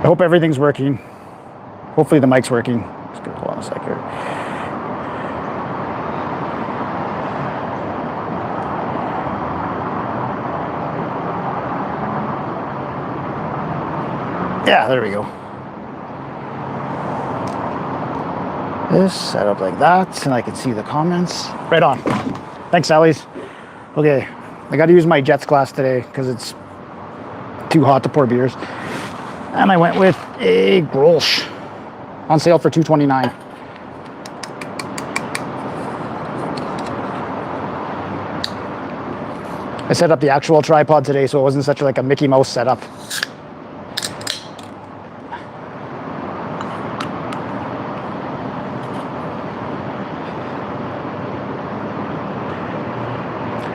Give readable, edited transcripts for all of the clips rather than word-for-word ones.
I hope everything's working. Hopefully the mic's working. Just gonna hold on a sec here. Yeah, there we go. This set up like that, and I can see the comments. Right on. Thanks, Sally's. Okay, I got to use my Jets glass today because it's too hot to pour beers. And I went with a Grolsch on sale for $2.29. I set up the actual tripod today, so it wasn't such like a Mickey Mouse setup.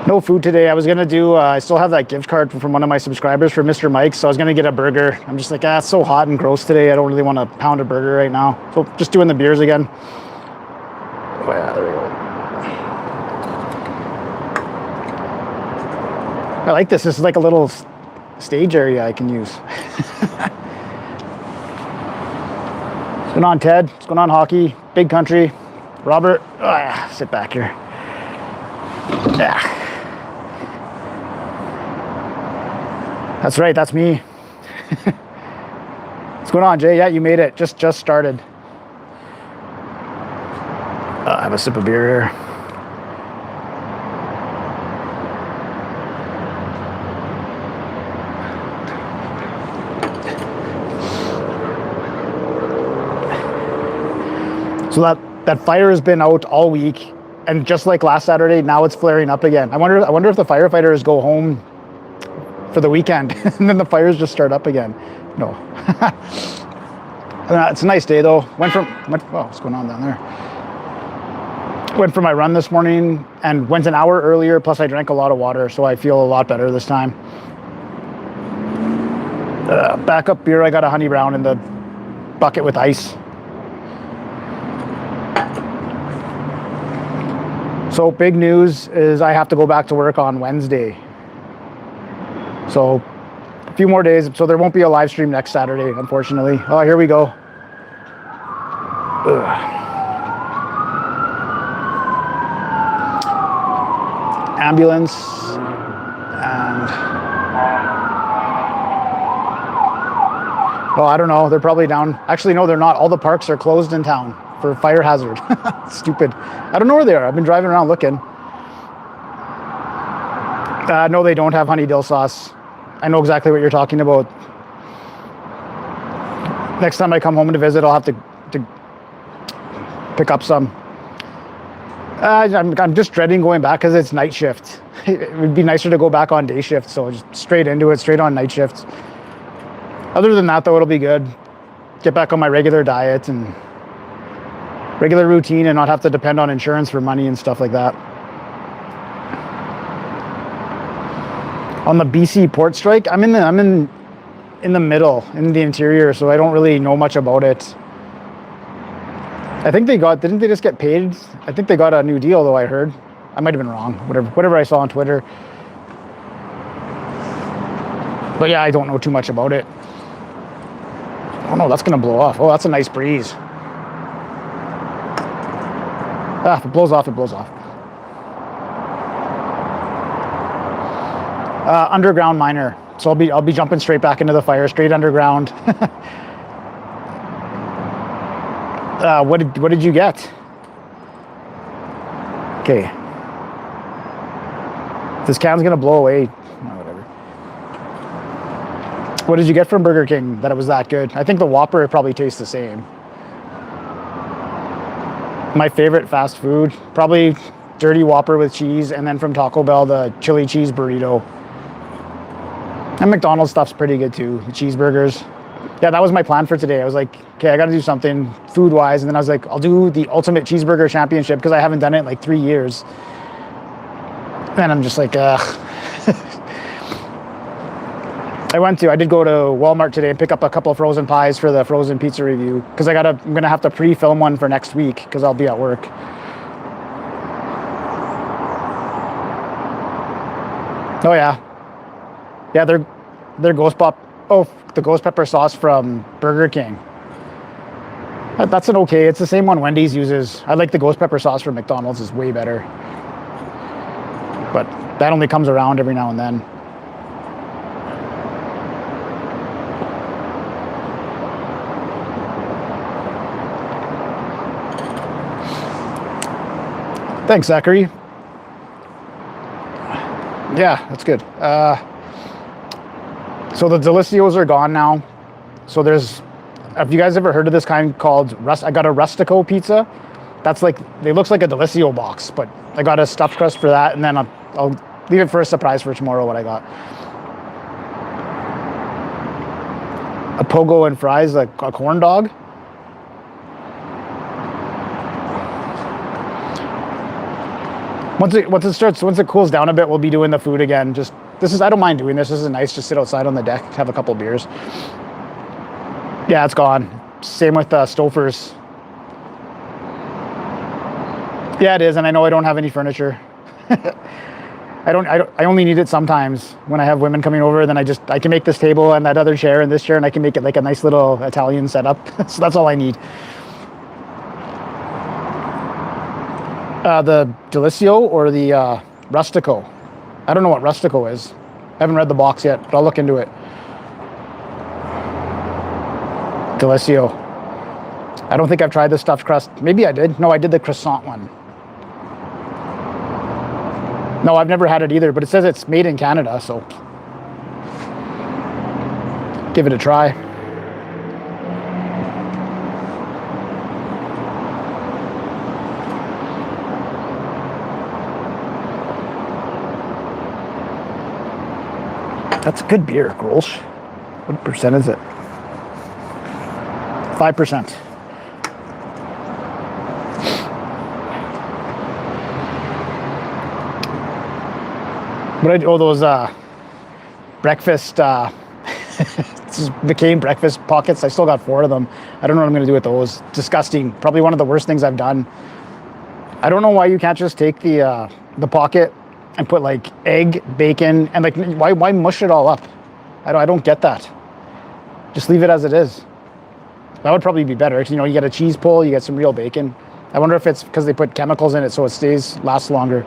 No food today. I was gonna do, I still have that gift card from one of my subscribers for Mr. Mike's, so I was gonna get a burger. I'm just like, it's so hot and gross today. I don't really want to pound a burger right now. So just doing the beers again. Oh yeah, there we go. I like this. This is like a little stage area I can use. What's going on, Ted? What's going on, Hockey? Big Country. Robert. Oh, yeah. Sit back here. Yeah. That's right, that's me. What's going on, Jay? Yeah, you made it. Just started. I have a sip of beer here. So that fire has been out all week, and just like last Saturday, now it's flaring up again. I wonder if the firefighters go home for the weekend and then the fires just start up again. No. It's a nice day though. What's going on down there? Went for my run this morning and went an hour earlier, plus I drank a lot of water, so I feel a lot better this time. Backup beer, I got a honey brown in the bucket with ice. So big news is I have to go back to work on Wednesday. So a few more days, so there won't be a live stream next Saturday, unfortunately. Oh, here we go. Ugh. Ambulance and I don't know, they're probably down. Actually, no, they're not. All the parks are closed in town for fire hazard. Stupid. I don't know where they are. I've been driving around looking. No, they don't have honey dill sauce. I know exactly what you're talking about. Next time I come home to visit, I'll have to pick up some. I'm just dreading going back because it's night shift. It would be nicer to go back on day shift, so just straight into it, straight on night shift. Other than that, though, it'll be good. Get back on my regular diet and regular routine and not have to depend on insurance for money and stuff like that. On the BC port strike, I'm in the middle, in the interior, so I don't really know much about it. I think didn't they just get paid? I think they got a new deal, though, I heard. I might have been wrong, whatever I saw on Twitter. But yeah, I don't know too much about it. Oh no, that's gonna blow off. Oh, that's a nice breeze. If it blows off, it blows off. Underground miner. So I'll be jumping straight back into the fire, straight underground. What did you get? Okay. This can's gonna blow away. Whatever. What did you get from Burger King that it was that good? I think the Whopper probably tastes the same. My favorite fast food, probably dirty Whopper with cheese, and then from Taco Bell, the chili cheese burrito. And McDonald's stuff's pretty good too, the cheeseburgers. Yeah, that was my plan for today. I was like, okay, I got to do something food-wise, and then I was like, I'll do the Ultimate Cheeseburger Championship because I haven't done it in like 3 years. And I'm just like, ugh. I did go to Walmart today and pick up a couple of frozen pies for the frozen pizza review because I'm gonna have to pre-film one for next week because I'll be at work. Oh yeah, they're Ghost Pop. Oh, the ghost pepper sauce from Burger King. That's an okay. It's the same one Wendy's uses. I like the ghost pepper sauce from McDonald's. Is way better. But that only comes around every now and then. Thanks, Zachary. Yeah, that's good. So the Delicios are gone now. So there's, have you guys ever heard of this kind called I got a Rustico pizza. That's like, it looks like a Delicio box, but I got a stuffed crust for that, and then I'll leave it for a surprise for tomorrow what I got. A pogo and fries, like a corn dog. Once it cools down a bit, we'll be doing the food again. I don't mind doing this. This is nice. Just sit outside on the deck, have a couple beers. Yeah, it's gone. Same with Stouffer's. Yeah, it is, and I know I don't have any furniture. I only need it sometimes when I have women coming over. Then I can make this table and that other chair and this chair, and I can make it like a nice little Italian setup. So that's all I need. The Delicio or the Rustico. I don't know what Rustico is. I haven't read the box yet, but I'll look into it. Delicio. I don't think I've tried the stuffed crust. Maybe I did. No, I did the croissant one. No, I've never had it either, but it says it's made in Canada, so give it a try. That's a good beer, Grolsch. What percent is it? 5%. Those breakfast became breakfast pockets. I still got 4 of them. I don't know what I'm going to do with those. Disgusting. Probably one of the worst things I've done. I don't know why you can't just take the pocket and put like egg, bacon, and like why mush it all up? I don't get that. Just leave it as it is. That would probably be better. You know, you get a cheese pull, you get some real bacon. I wonder if it's because they put chemicals in it so it lasts longer.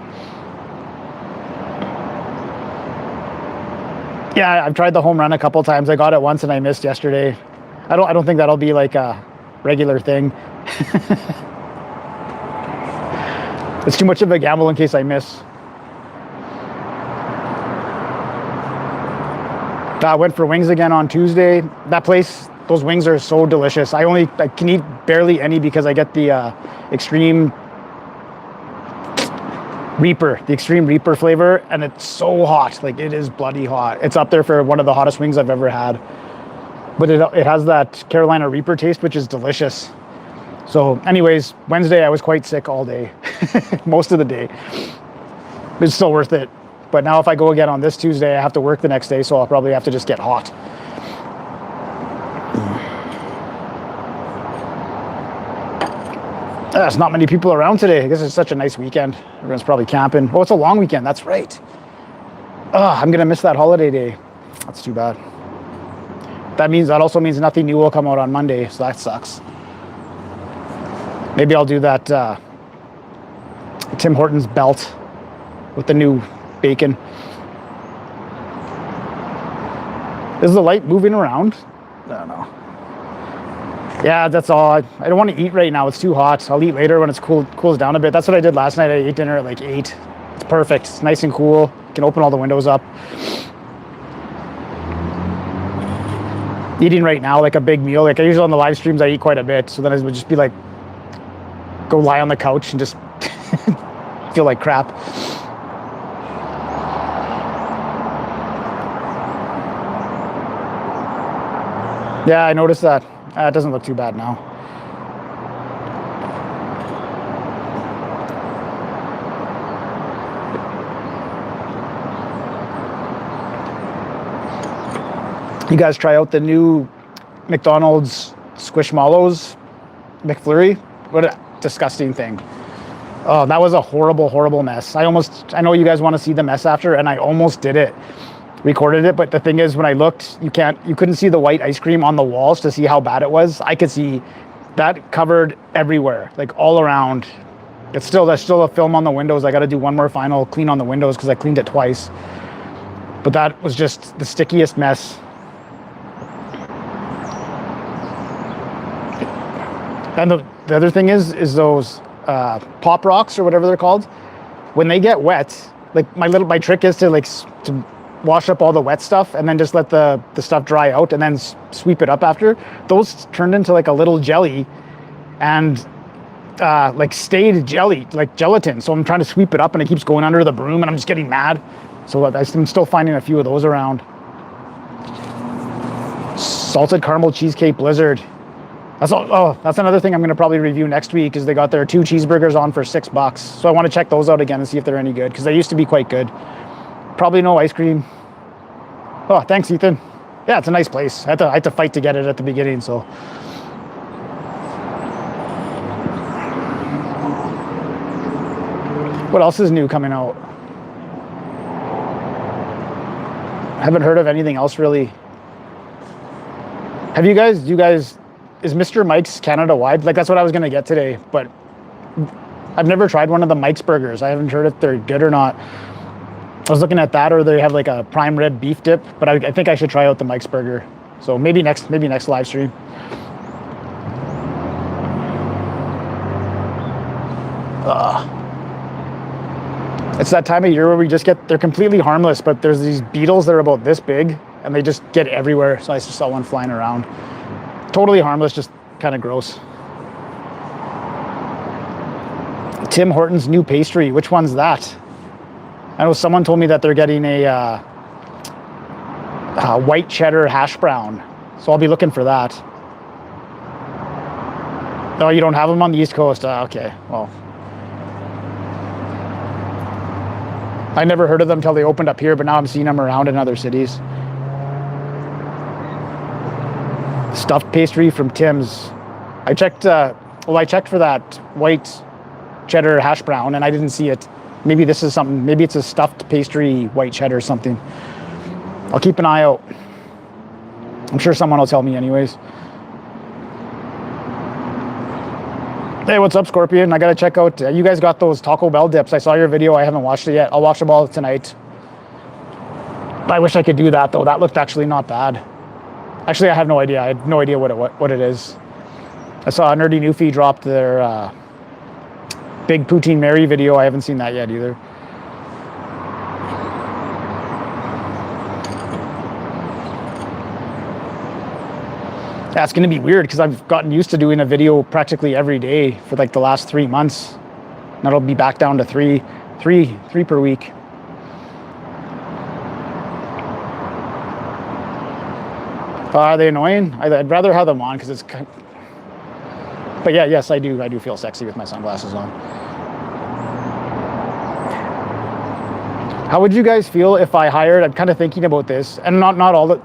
Yeah, I've tried the home run a couple times. I got it once and I missed yesterday. I don't think that'll be like a regular thing. It's too much of a gamble in case I miss. I went for wings again on Tuesday. That place, those wings are so delicious. I can eat barely any because I get the extreme Reaper flavor, and it's so hot. Like, it is bloody hot. It's up there for one of the hottest wings I've ever had. But it has that Carolina Reaper taste, which is delicious. So anyways, Wednesday I was quite sick all day, most of the day. It's still worth it. But now if I go again on this Tuesday, I have to work the next day, so I'll probably have to just get hot. There's not many people around today. I guess it's such a nice weekend. Everyone's probably camping. Oh, it's a long weekend. That's right. I'm going to miss that holiday day. That's too bad. That also means nothing new will come out on Monday, so that sucks. Maybe I'll do that Tim Hortons belt with the new bacon. Is the light moving around? I don't know. Yeah, that's all. I don't want to eat right now. It's too hot. I'll eat later when it's cools down a bit. That's what I did last night. I ate dinner at like 8. It's perfect. It's nice and cool. You can open all the windows up. Eating right now, like a big meal. Like I usually on the live streams, I eat quite a bit. So then I would just be like, go lie on the couch and just feel like crap. Yeah, I noticed that. It doesn't look too bad now. You guys try out the new McDonald's Squishmallows McFlurry? What a disgusting thing. Oh, that was a horrible, horrible mess. I know you guys want to see the mess after, and I almost did it. recorded it. But the thing is, when I looked, you couldn't see the white ice cream on the walls to see how bad it was. I could see that covered everywhere, like all around. There's still a film on the windows. I got to do one more final clean on the windows because I cleaned it twice. But that was just the stickiest mess. And the other thing is those pop rocks or whatever they're called. When they get wet, like my trick is to to wash up all the wet stuff and then just let the stuff dry out and then sweep it up after. Those turned into like a little jelly and like stayed jelly, like gelatin. So I'm trying to sweep it up and it keeps going under the broom and I'm just getting mad. So I'm still finding a few of those around. Salted caramel cheesecake blizzard. That's all. Oh, that's another thing I'm going to probably review next week because they got their 2 cheeseburgers on for $6. So I want to check those out again and see if they're any good because they used to be quite good. Probably no ice cream. Oh, thanks, Ethan. Yeah, it's a nice place. I had to fight to get it at the beginning, so. What else is new coming out? Haven't heard of anything else really. Do you guys, is Mr. Mike's Canada wide? Like that's what I was gonna get today, but I've never tried one of the Mike's burgers. I haven't heard if they're good or not. I was looking at that, or they have like a prime rib beef dip, but I think I should try out the Mike's burger. So maybe next live stream. It's that time of year where they're completely harmless, but there's these beetles that are about this big and they just get everywhere. So I just saw one flying around. Totally harmless, just kind of gross. Tim Hortons new pastry. Which one's that? I know someone told me that they're getting a white cheddar hash brown. So I'll be looking for that. Oh, you don't have them on the East Coast? Okay, well. I never heard of them until they opened up here, but now I'm seeing them around in other cities. Stuffed pastry from Tim's. I checked for that white cheddar hash brown and I didn't see it. Maybe this is something, maybe it's a stuffed pastry white cheddar or something. I'll keep an eye out. I'm sure someone will tell me anyways. Hey, what's up, Scorpion? I gotta check out, you guys got those Taco Bell dips. I saw your video, I haven't watched it yet. I'll watch them all tonight. I wish I could do that though. That looked actually not bad. Actually, I have no idea. I had no idea what it is. I saw Nerdy Newfie dropped their Big Poutine Mary video. I haven't seen that yet either. That's going to be weird because I've gotten used to doing a video practically every day for like the last 3 months. That'll be back down to three per week. Are they annoying? I'd rather have them on because it's kind of... But yeah, yes, I do feel sexy with my sunglasses on. How would you guys feel if I hired, I'm kind of thinking about this, and not all the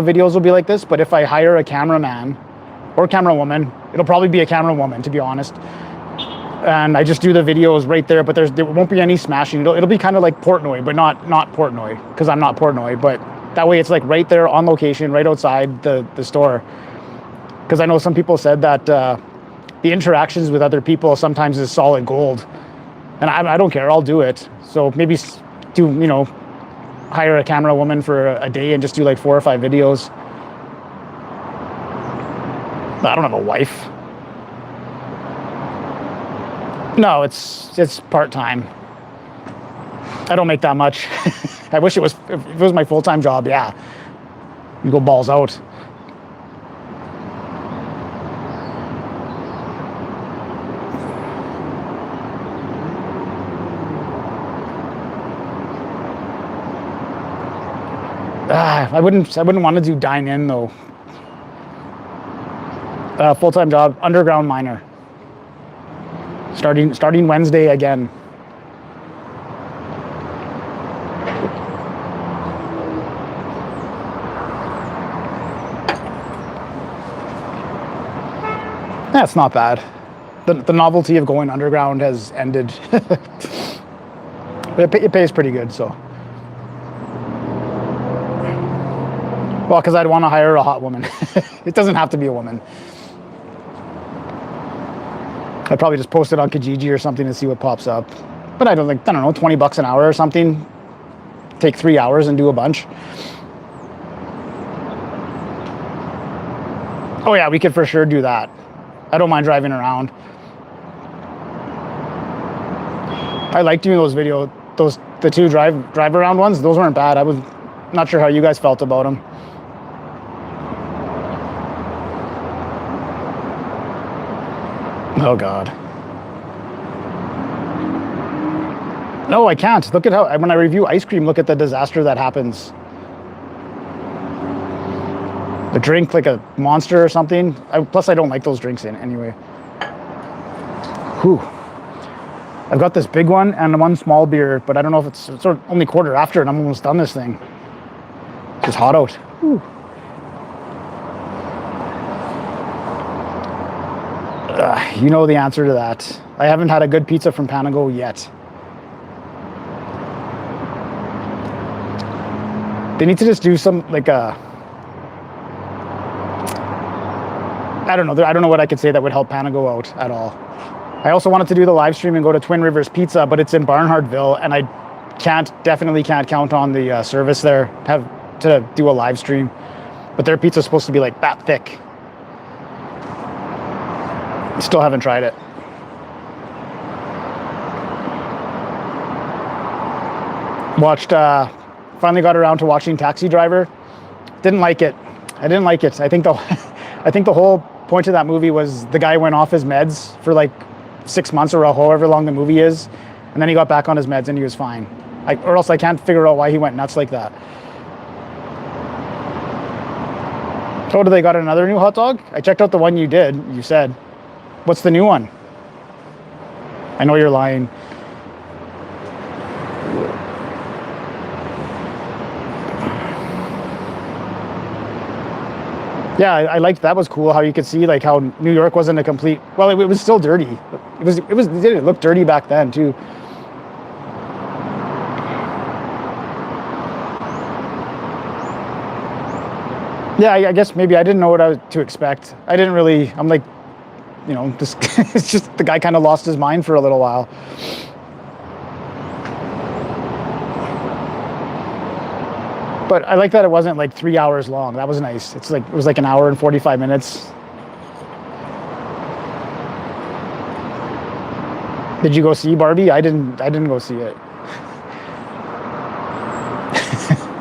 videos will be like this, but if I hire a cameraman or camera woman, it'll probably be a camera woman, to be honest. And I just do the videos right there, but there won't be any smashing. It'll be kind of like Portnoy, but not Portnoy, because I'm not Portnoy, but that way it's like right there on location, right outside the store. Because I know some people said that the interactions with other people sometimes is solid gold. And I don't care, I'll do it. So maybe do, hire a camera woman for a day and just do like 4 or 5 videos. But I don't have a wife. No, it's part-time. I don't make that much. I wish if it was my full-time job, yeah. You go balls out. I wouldn't want to do dine in though. Full-time job, underground miner. Starting Wednesday again. That's not bad. The novelty of going underground has ended. It pays pretty good, so. Well, because I'd want to hire a hot woman. It doesn't have to be a woman. I'd probably just post it on Kijiji or something and see what pops up. But I don't know, $20 an hour or something. Take 3 hours and do a bunch. Oh yeah, we could for sure do that. I don't mind driving around. I like doing those the two drive around ones. Those weren't bad. I was not sure how you guys felt about them. Oh God. No, I can't. Look at how, when I review ice cream, look at the disaster that happens. The drink like a monster or something. Plus, I don't like those drinks anyway. Whew. I've got this big one and one small beer, but I don't know if it's sort of only quarter after and I'm almost done this thing. It's hot out. Whew. You know the answer to that. I haven't had a good pizza from Panago yet. They need to just do some like a, I don't know what I could say that would help Panago out at all. I also wanted to do the live stream and go to Twin Rivers Pizza, but it's in Barnhartville and I definitely can't count on the service there to do a live stream. But their pizza's supposed to be like that thick. Still haven't tried it. Finally got around to watching Taxi Driver. Didn't like it. I didn't like it. I think the whole point of that movie was the guy went off his meds for like 6 months or however long the movie is, and then he got back on his meds and he was fine. Or else I can't figure out why he went nuts like that. So, do they got another new hot dog? I checked out the one you said. What's the new one? I know you're lying. Yeah, I liked that. Was cool how you could see like how New York wasn't a complete. Well, it was still dirty. It didn't look dirty back then too. Yeah, I guess maybe I didn't know what to expect. I didn't really. I'm like, you know, this. It's just the guy kind of lost his mind for a little while. But I like that it wasn't like 3 hours long. That was nice. It was like an hour and 45 minutes. Did you go see Barbie? I didn't go see it.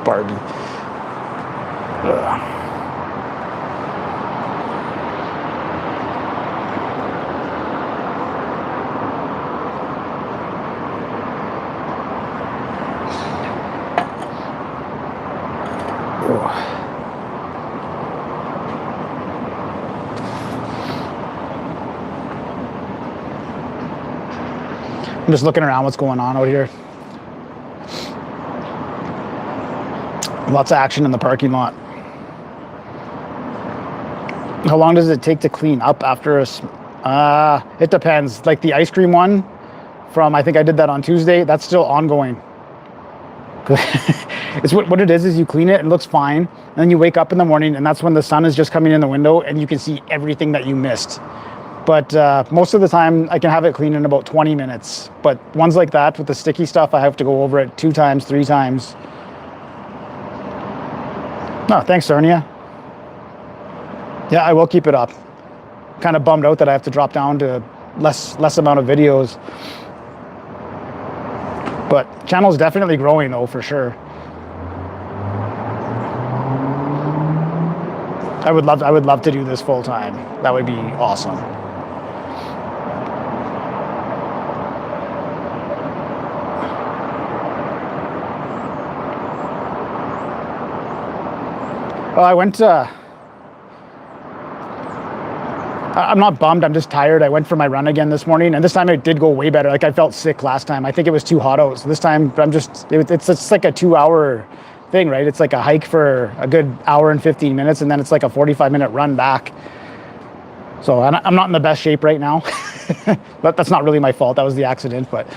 Barbie. Ugh. I'm just looking around what's going on out here. Lots of action in the parking lot. How long does it take to clean up after it depends. Like the ice cream one from, I think I did that on Tuesday. That's still ongoing. It's what it is you clean it and it looks fine. And then you wake up in the morning and that's when the sun is just coming in the window and you can see everything that you missed. But most of the time I can have it clean in about 20 minutes. But ones like that with the sticky stuff, I have to go over it 2 times, 3 times. No, thanks, Sarnia. Yeah, I will keep it up. Kind of bummed out that I have to drop down to less amount of videos. But channel's definitely growing though, for sure. I would love to do this full time. That would be awesome. I went. I'm not bummed. I'm just tired. I went for my run again this morning, and this time it did go way better. Like I felt sick last time. I think it was too hot out. So this time, it's like a 2-hour thing, right? It's like a hike for a good hour and 15 minutes, and then it's like a 45-minute run back. So I'm not in the best shape right now. But that's not really my fault. That was the accident. But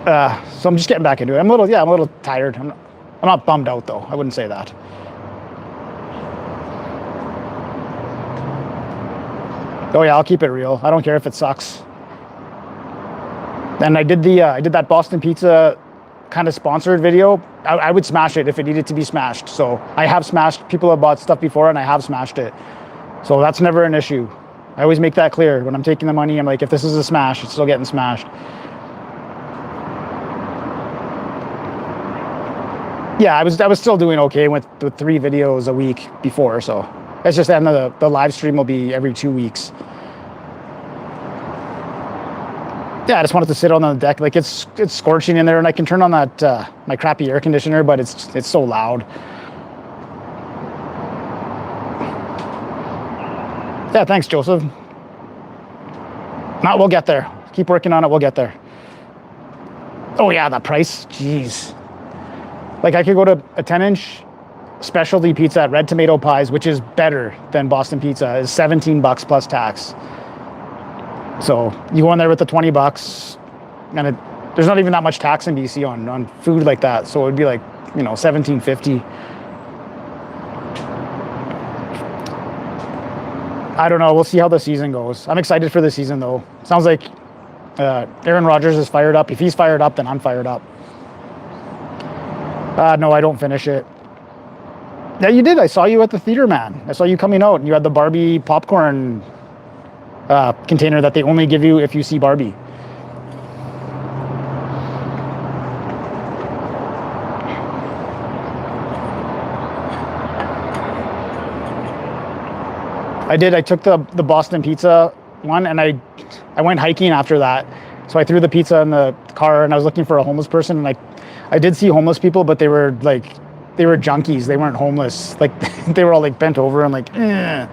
so I'm just getting back into it. I'm a little tired. I'm not bummed out though. I wouldn't say that. Oh yeah, I'll keep it real. I don't care if it sucks. And I did that Boston Pizza kind of sponsored video. I would smash it if it needed to be smashed. So I have smashed. People have bought stuff before, and I have smashed it. So that's never an issue. I always make that clear when I'm taking the money. I'm like, if this is a smash, it's still getting smashed. Yeah, I was still doing okay with 3 videos a week before. So it's just then the live stream will be every 2 weeks. Yeah, I just wanted to sit on the deck. Like it's scorching in there, and I can turn on that my crappy air conditioner, but it's so loud. Yeah, thanks, Joseph. No, we'll get there. Keep working on it. We'll get there. Oh yeah, the price. Jeez. Like I could go to a 10-inch specialty pizza at Red Tomato Pies, which is better than Boston Pizza, is $17 plus tax. So you go in there with the $20, and there's not even that much tax in BC on food like that. So it would be like, $17.50. I don't know. We'll see how the season goes. I'm excited for the season, though. Sounds like Aaron Rodgers is fired up. If he's fired up, then I'm fired up. No, I don't finish it. Yeah, you did. I saw you at the theater, man. I saw you coming out, and you had the Barbie popcorn container that they only give you if you see Barbie. I did. I took the Boston Pizza one, and I went hiking after that. So I threw the pizza in the car, and I was looking for a homeless person. And I did see homeless people, but they were junkies. They weren't homeless. Like they were all like bent over and like. Eh.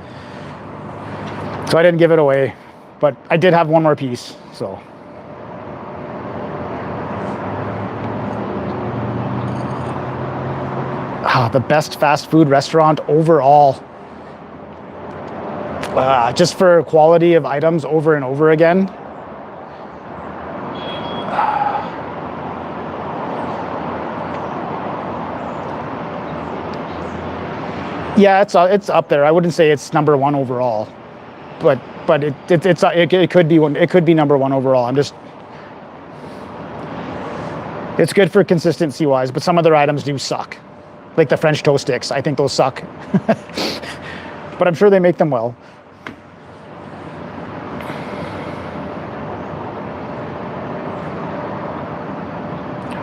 So I didn't give it away, but I did have one more piece. So. The best fast food restaurant overall. Just for quality of items over and over again. Yeah, it's up there. I wouldn't say it's number 1 overall, but it could be one. It could be number 1 overall. It's good for consistency wise, but some other items do suck, like the French toast sticks. I think those suck, but I'm sure they make them well.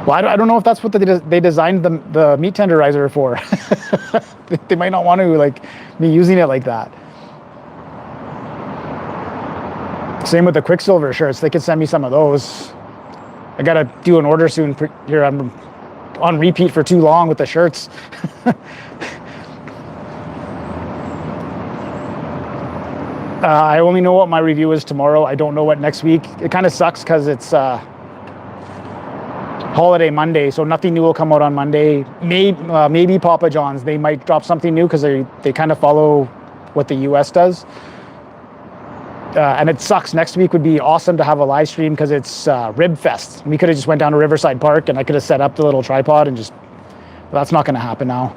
Well, I don't know if that's what they designed the meat tenderizer for. They might not want to be using it like that. Same with the Quicksilver shirts. They could send me some of those. I gotta do an order soon. Here I'm on repeat for too long with the shirts. I only know what my review is tomorrow. I don't know what next week. It kind of sucks because it's holiday Monday, so nothing new will come out on Monday. Maybe Papa John's. They might drop something new because they kind of follow what the US does. And it sucks. Next week would be awesome to have a live stream because it's Rib Fest. We could have just went down to Riverside Park and I could have set up the little tripod and just. Well, that's not going to happen now.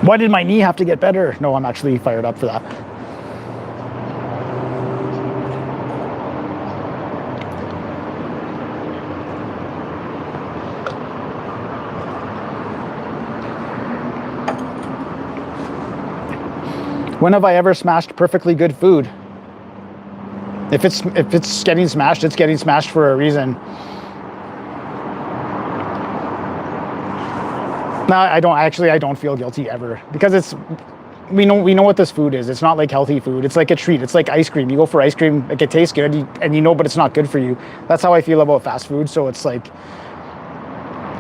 Why did my knee have to get better? No, I'm actually fired up for that. When have I ever smashed perfectly good food? If it's getting smashed, it's getting smashed for a reason. No, I don't feel guilty ever because we know what this food is. It's not like healthy food. It's like a treat. It's like ice cream. You go for ice cream, like it tastes good, but it's not good for you. That's how I feel about fast food. So it's like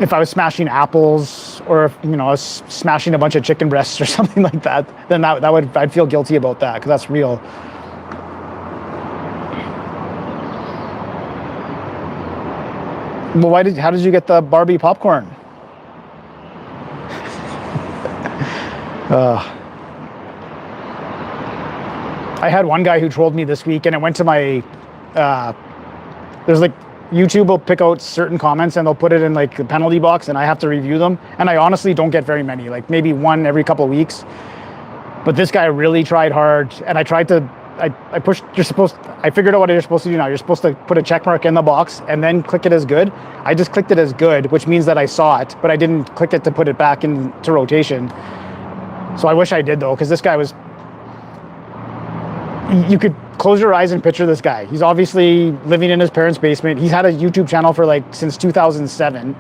if I was smashing apples or if, I was smashing a bunch of chicken breasts or something like that, then I'd feel guilty about that because that's real. Well, how did you get the Barbie popcorn? I had one guy who trolled me this week, and it went to my. There's YouTube will pick out certain comments and they'll put it in the penalty box, and I have to review them. And I honestly don't get very many, maybe one every couple of weeks. But this guy really tried hard, and I tried to, I pushed, I figured out what you're supposed to do now. You're supposed to put a check mark in the box and then click it as good. I just clicked it as good, which means that I saw it, but I didn't click it to put it back into rotation. So I wish I did though, because this guy was, you could close your eyes and picture this guy. He's obviously living in his parents' basement. He's had a YouTube channel for like since 2007.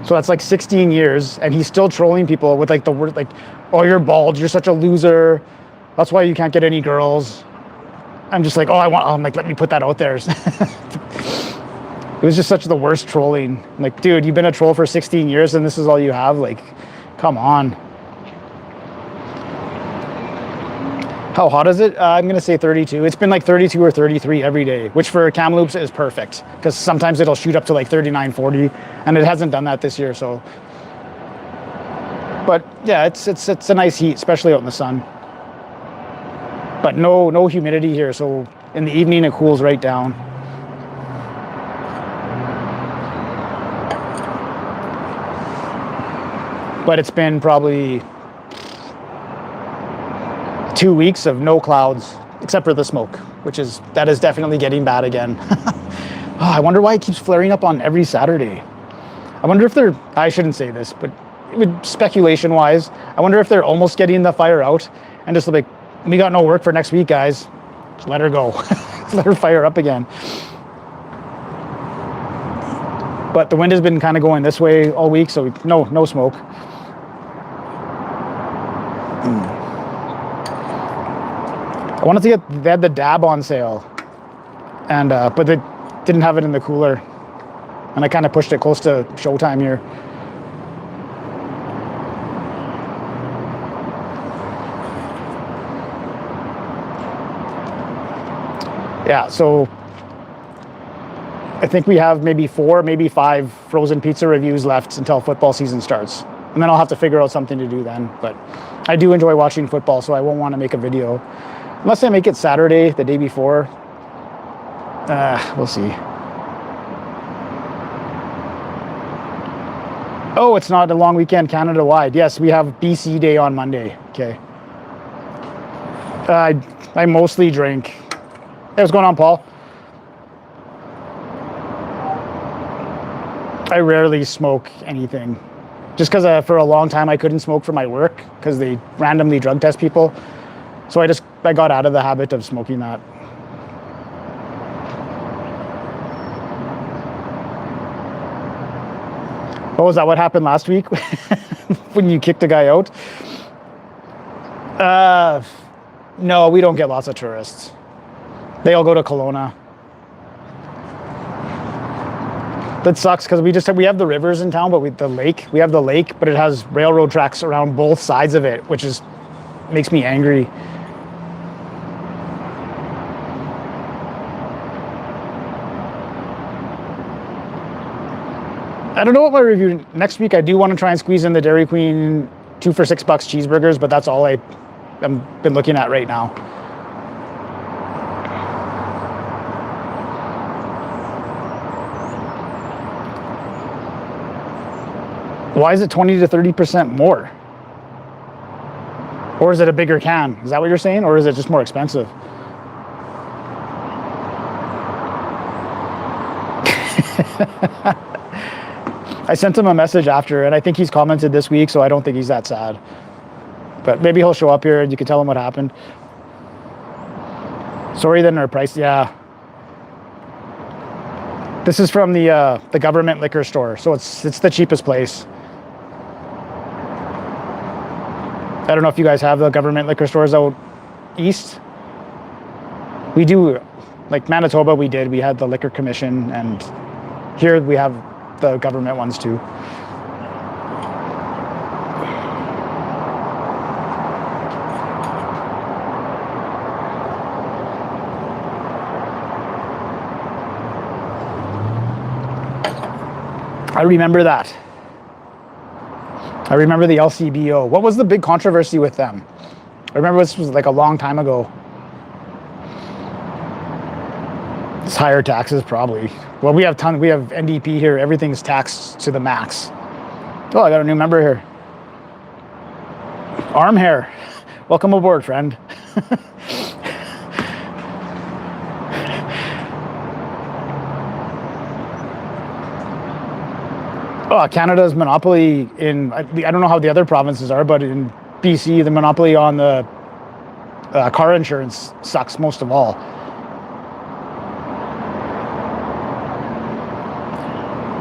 So that's like 16 years, and he's still trolling people with like the word like, "Oh, you're bald. You're such a loser. That's why you can't get any girls." I'm just like, I'm like, let me put that out there. It was just such the worst trolling. I'm like, dude, you've been a troll for 16 years, and this is all you have. Like, come on. How hot is it? I'm gonna say 32. It's been like 32 or 33 every day, which for Kamloops is perfect because sometimes it'll shoot up to like 39, 40, and it hasn't done that this year. So, but yeah, it's a nice heat, especially out in the sun. But no humidity here, so in the evening it cools right down. But it's been probably 2 weeks of no clouds, except for the smoke, that is definitely getting bad again. I wonder why it keeps flaring up on every Saturday. I wonder if I shouldn't say this, but speculation wise, I wonder if they're almost getting the fire out and just like, we got no work for next week, guys. Just let her go. Let her fire up again. But the wind has been kind of going this way all week, so no smoke. I wanted to they had the dab on sale, and but they didn't have it in the cooler, and I kind of pushed it close to showtime here. Yeah, so I think we have maybe 4, maybe 5 frozen pizza reviews left until football season starts, and then I'll have to figure out something to do then. But I do enjoy watching football, so I won't want to make a video. Unless I make it Saturday, the day before. We'll see. Oh, it's not a long weekend Canada-wide. Yes, we have BC Day on Monday. Okay. I mostly drink. Hey, what's going on, Paul? I rarely smoke anything. Just because for a long time I couldn't smoke for my work because they randomly drug test people. So I got out of the habit of smoking that. Oh, is that what happened last week when you kicked a guy out? No, we don't get lots of tourists. They all go to Kelowna. That sucks because we have the rivers in town, but we have the lake, but it has railroad tracks around both sides of it, which makes me angry. I don't know what my review next week. I do want to try and squeeze in the Dairy Queen 2 for $6 cheeseburgers, but that's all I've been looking at right now. Why is it 20 to 30% more? Or is it a bigger can? Is that what you're saying? Or is it just more expensive? I sent him a message after, and I think he's commented this week, so I don't think he's that sad. But maybe he'll show up here and you can tell him what happened. Sorry, then our price, yeah. This is from the government liquor store, so it's the cheapest place. I don't know if you guys have the government liquor stores out east. We do, like Manitoba we had the liquor commission, and here we have the government ones too. I remember that. I remember the LCBO. What was the big controversy with them? I remember this was like a long time ago. It's higher taxes, probably. Well, we have NDP here. Everything's taxed to the max. Oh, I got a new member here. Arm hair. Welcome aboard, friend. Oh, Canada's monopoly in, I don't know how the other provinces are, but in BC, the monopoly on the car insurance sucks most of all.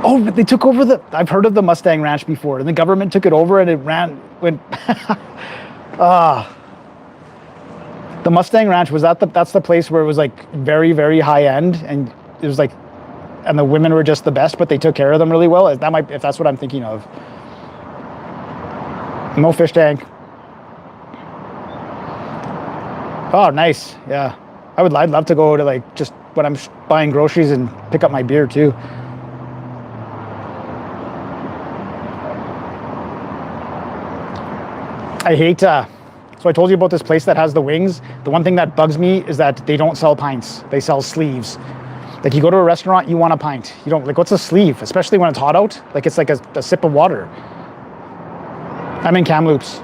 Oh, but they took over I've heard of the Mustang Ranch before, and the government took it over and it went, the Mustang Ranch, that's the place where it was like very, very high end, and it was like, and the women were just the best, but they took care of them really well. If that's what I'm thinking of. No fish tank. Oh, nice. Yeah. I'd love to go to like, just when I'm buying groceries and pick up my beer too. I hate, so I told you about this place that has the wings. The one thing that bugs me is that they don't sell pints. They sell sleeves. Like, you go to a restaurant, you want a pint. You don't, like, what's a sleeve? Especially when it's hot out. Like, it's like a sip of water. I'm in Kamloops.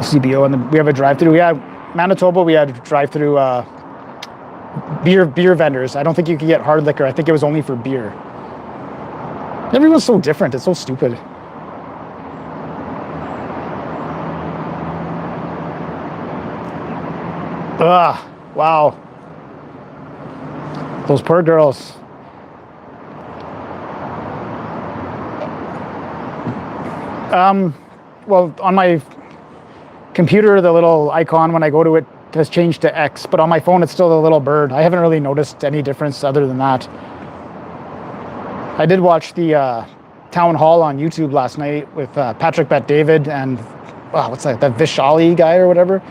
CBO, and we have a drive-through. Yeah, Manitoba, we had a drive-through beer vendors. I don't think you could get hard liquor. I think it was only for beer. Everyone's so different. It's so stupid. Ugh, wow. Those poor girls. Well, on my computer, the little icon when I go to it has changed to X, but on my phone, it's still the little bird. I haven't really noticed any difference other than that. I did watch the town hall on YouTube last night with Patrick Bet-David and, wow, what's that Vishali guy or whatever.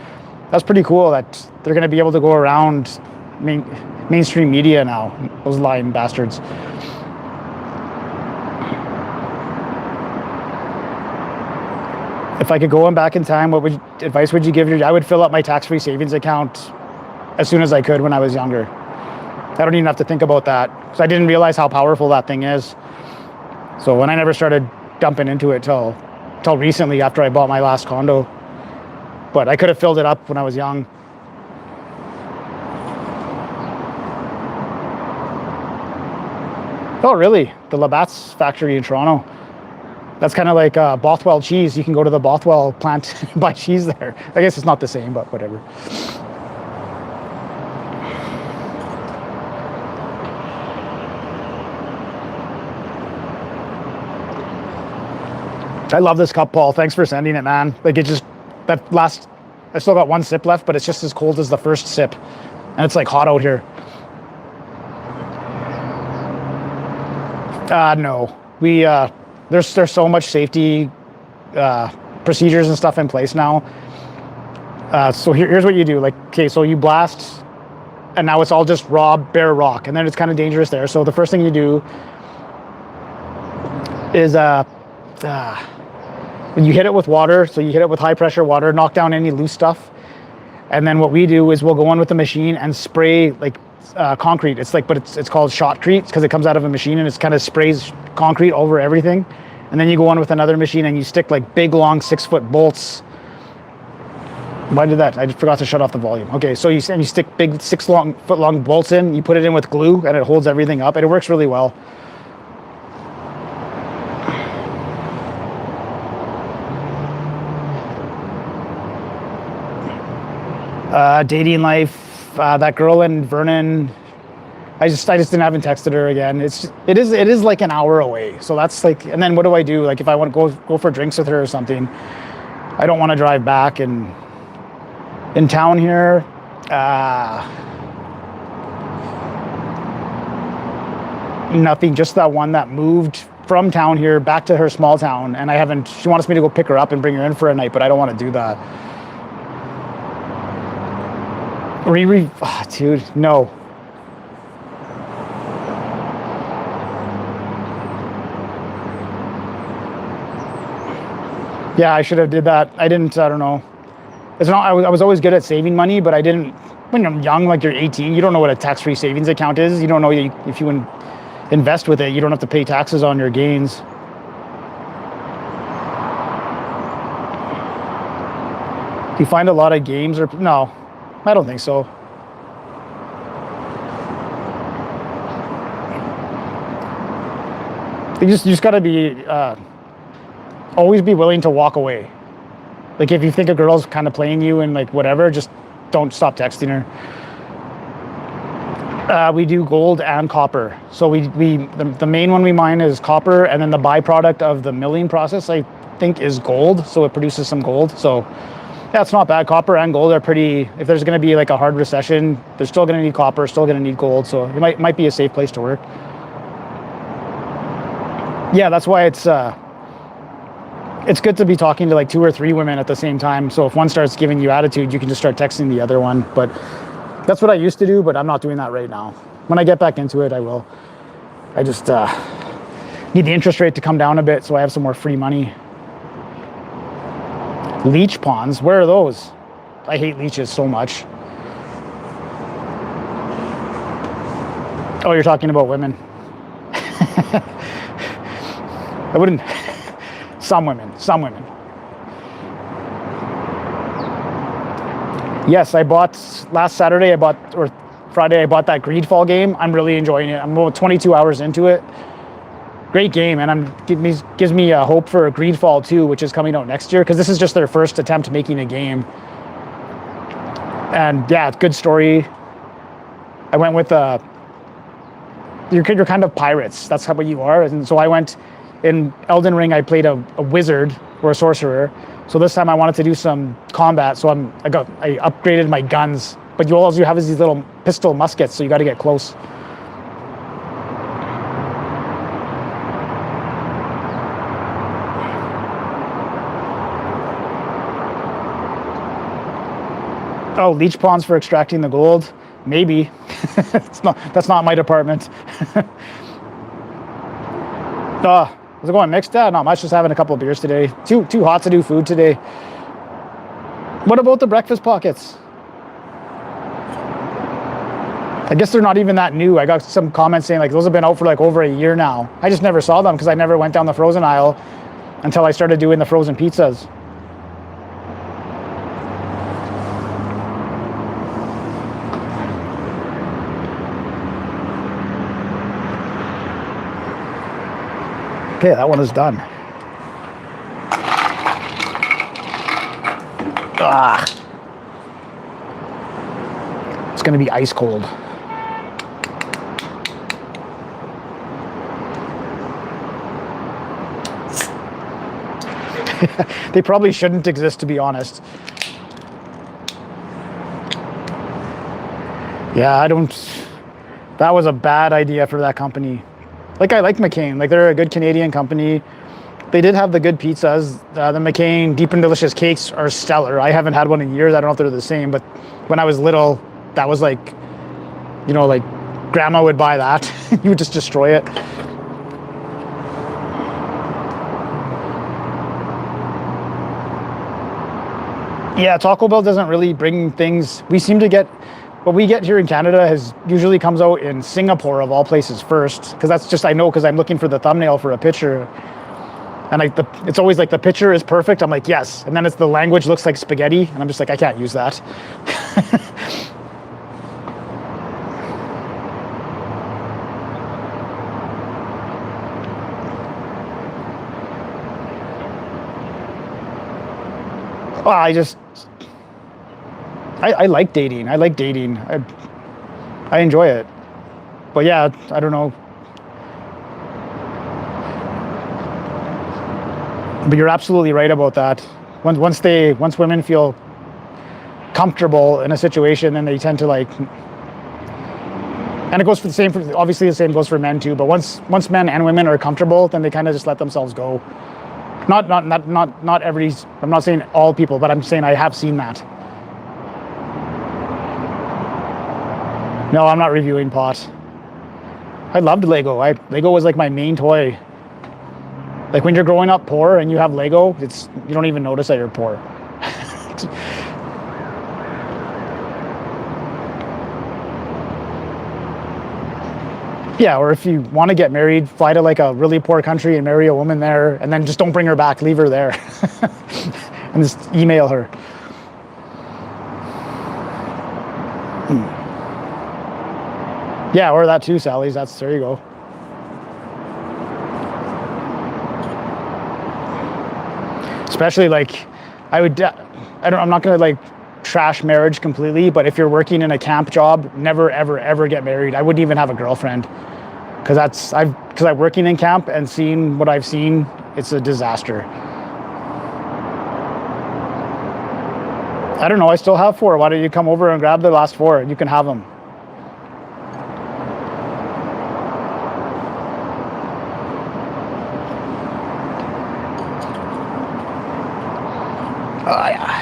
That's pretty cool that they're going to be able to go around mainstream media now, those lying bastards. If I could go back in time, what advice would you give? I would fill up my tax-free savings account as soon as I could when I was younger. I don't even have to think about that, because I didn't realize how powerful that thing is. So when I never started dumping into it till recently after I bought my last condo. But I could have filled it up when I was young. Oh, really? The Labatt's factory in Toronto. That's kind of like Bothwell cheese. You can go to the Bothwell plant and buy cheese there. I guess it's not the same, but whatever. I love this cup, Paul. Thanks for sending it, man. Like, it just, I still got one sip left, but it's just as cold as the first sip. And it's like hot out here. No. There's so much safety procedures and stuff in place now. So here's what you do. Like, okay, so you blast, and now it's all just raw, bare rock. And then it's kind of dangerous there. So the first thing you do is when you hit it with water, so you hit it with high pressure water, knock down any loose stuff. And then what we do is we'll go in with the machine and spray like concrete. It's like, but it's called shotcrete because it comes out of a machine and it kind of sprays concrete over everything. And then you go on with another machine and you stick like big, long 6-foot bolts. Why did that? I just forgot to shut off the volume. Okay, so you stick big 6-foot long bolts in, you put it in with glue and it holds everything up and it works really well. Dating life, that girl in Vernon, I just haven't texted her again. It is like an hour away. So that's like, and then what do I do? Like if I want to go for drinks with her or something, I don't want to drive back. And in town here, nothing, just that one that moved from town here back to her small town. And she wants me to go pick her up and bring her in for a night, but I don't want to do that. Dude, no. Yeah, I should have did that. I didn't, I don't know. It's not, I was always good at saving money, but I didn't, when you're young, like you're 18, you don't know what a tax-free savings account is. You don't know if you invest with it, you don't have to pay taxes on your gains. Do you find a lot of games or no? I don't think so. You just got to be always be willing to walk away. Like if you think a girl's kind of playing you and like whatever, just don't stop texting her. We do gold and copper. So the main one we mine is copper, and then the byproduct of the milling process I think is gold. So it produces some gold. So yeah, it's not bad. Copper and gold are pretty. If there's going to be like a hard recession, they're still going to need copper, still going to need gold. So it might be a safe place to work. Yeah, that's why it's good to be talking to like 2 or 3 women at the same time. So if one starts giving you attitude, you can just start texting the other one. But that's what I used to do, but I'm not doing that right now. When I get back into it, I will. I just need the interest rate to come down a bit so I have some more free money. Leech ponds, where are those? I hate leeches so much. Oh, you're talking about women. I wouldn't. Some women. Yes, I bought last Saturday. Or Friday. I bought that Greedfall game. I'm really enjoying it. I'm about 22 hours into it. Great game, and gives me hope for Greedfall 2, which is coming out next year, because this is just their first attempt making a game. And yeah, it's good story. I went with you're kind of pirates. That's what you are. And so I went in Elden Ring. I played a wizard or a sorcerer. So this time I wanted to do some combat. So I upgraded my guns. But all you have is these little pistol muskets. So you got to get close. Oh, leech ponds for extracting the gold. Maybe. That's not my department. How's it going? Mixed? Not much. Just having a couple of beers today. Too hot to do food today. What about the breakfast pockets? I guess they're not even that new. I got some comments saying like those have been out for like over a year now. I just never saw them because I never went down the frozen aisle until I started doing the frozen pizzas. Okay, that one is done. It's going to be ice cold. They probably shouldn't exist, to be honest. Yeah, that was a bad idea for that company. Like, I like McCain. Like, they're a good Canadian company. They did have the good pizzas. The McCain Deep and Delicious cakes are stellar. I haven't had one in years. I don't know if they're the same, but when I was little, that was like, like grandma would buy that. You would just destroy it. Yeah, Taco Bell doesn't really bring things. We seem to get what we get here in Canada usually comes out in Singapore of all places first, because that's just I know because I'm looking for the thumbnail for a picture, and it's always like the picture is perfect. I'm like yes, and then it's the language looks like spaghetti, and I'm just like I can't use that. Well, I like dating. I like dating. I enjoy it. But yeah, I don't know. But you're absolutely right about that. Once women feel comfortable in a situation, then they tend to like. And it goes for obviously the same goes for men too. But once men and women are comfortable, then they kind of just let themselves go. Not every. I'm not saying all people, but I'm saying I have seen that. No, I'm not reviewing pot. I loved Lego. Lego was like my main toy. Like when you're growing up poor and you have Lego, you don't even notice that you're poor. Yeah, or if you want to get married, fly to like a really poor country and marry a woman there, and then just don't bring her back, leave her there. And just email her. Yeah, or that too, Sally's. There you go. Especially like, I'm not gonna like trash marriage completely, but if you're working in a camp job, never ever ever get married. I wouldn't even have a girlfriend, because I'm working in camp and seeing what I've seen, it's a disaster. I don't know. I still have 4. Why don't you come over and grab the last 4? You can have them. Oh, yeah.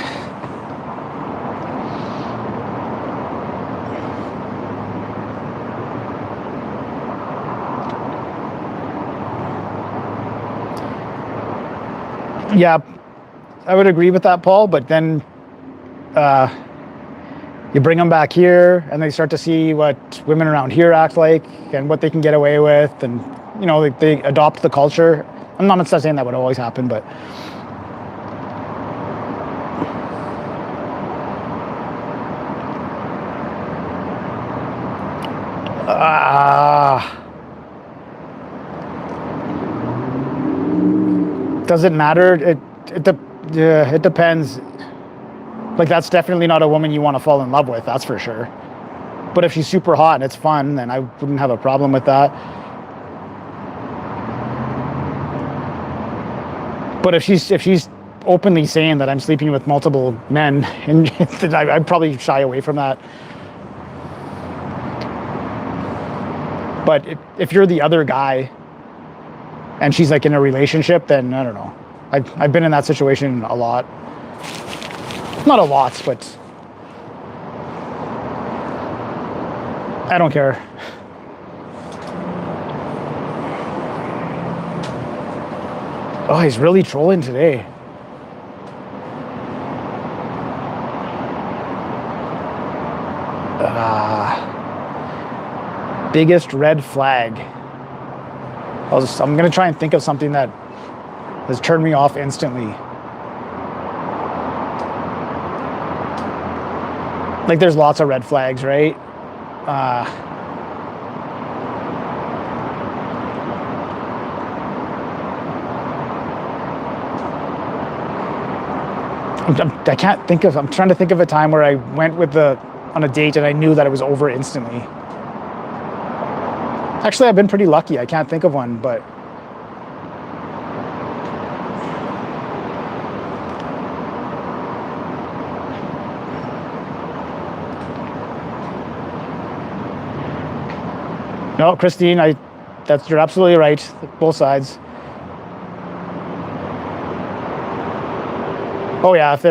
Yeah, I would agree with that, Paul. But then you bring them back here, and they start to see what women around here act like and what they can get away with, and they adopt the culture. I'm not saying that would always happen, but does it matter? It depends. Like, that's definitely not a woman you want to fall in love with. That's for sure. But if she's super hot and it's fun, then I wouldn't have a problem with that. But if she's openly saying that I'm sleeping with multiple men, and I'd probably shy away from that. But if you're the other guy and she's like in a relationship, then I don't know. I've been in that situation a lot. Not a lot, but I don't care. Oh, he's really trolling today. Biggest red flag. I'm going to try and think of something that has turned me off instantly. Like, there's lots of red flags, right? I can't think of. I'm trying to think of a time where I went on a date and I knew that it was over instantly. Actually, I've been pretty lucky. I can't think of one, but no, Christine, you're absolutely right. Both sides. Oh yeah, if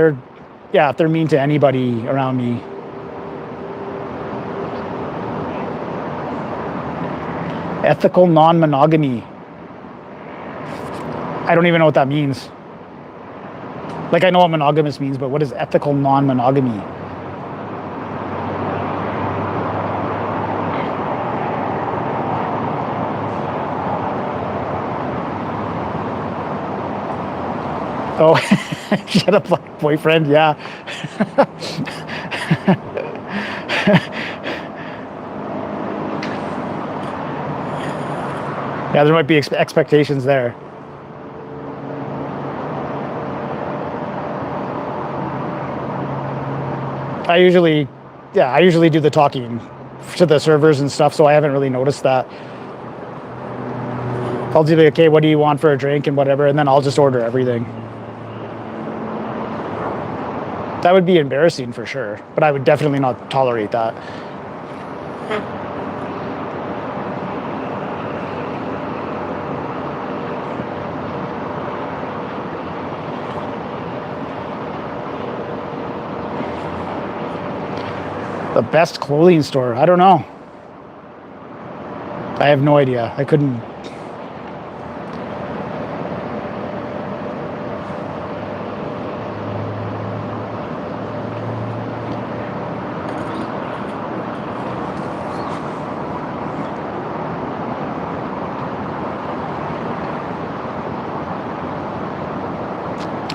they're mean to anybody around me. Ethical non-monogamy. I don't even know what that means. Like, I know what monogamous means, but what is ethical non-monogamy? Oh, shut up, boyfriend. Yeah. Yeah, there might be expectations there. I usually do the talking to the servers and stuff, so I haven't really noticed that. I'll do okay, what do you want for a drink and whatever, and then I'll just order everything. That would be embarrassing for sure, but I would definitely not tolerate that. The best clothing store? I don't know. I have no idea. I couldn't.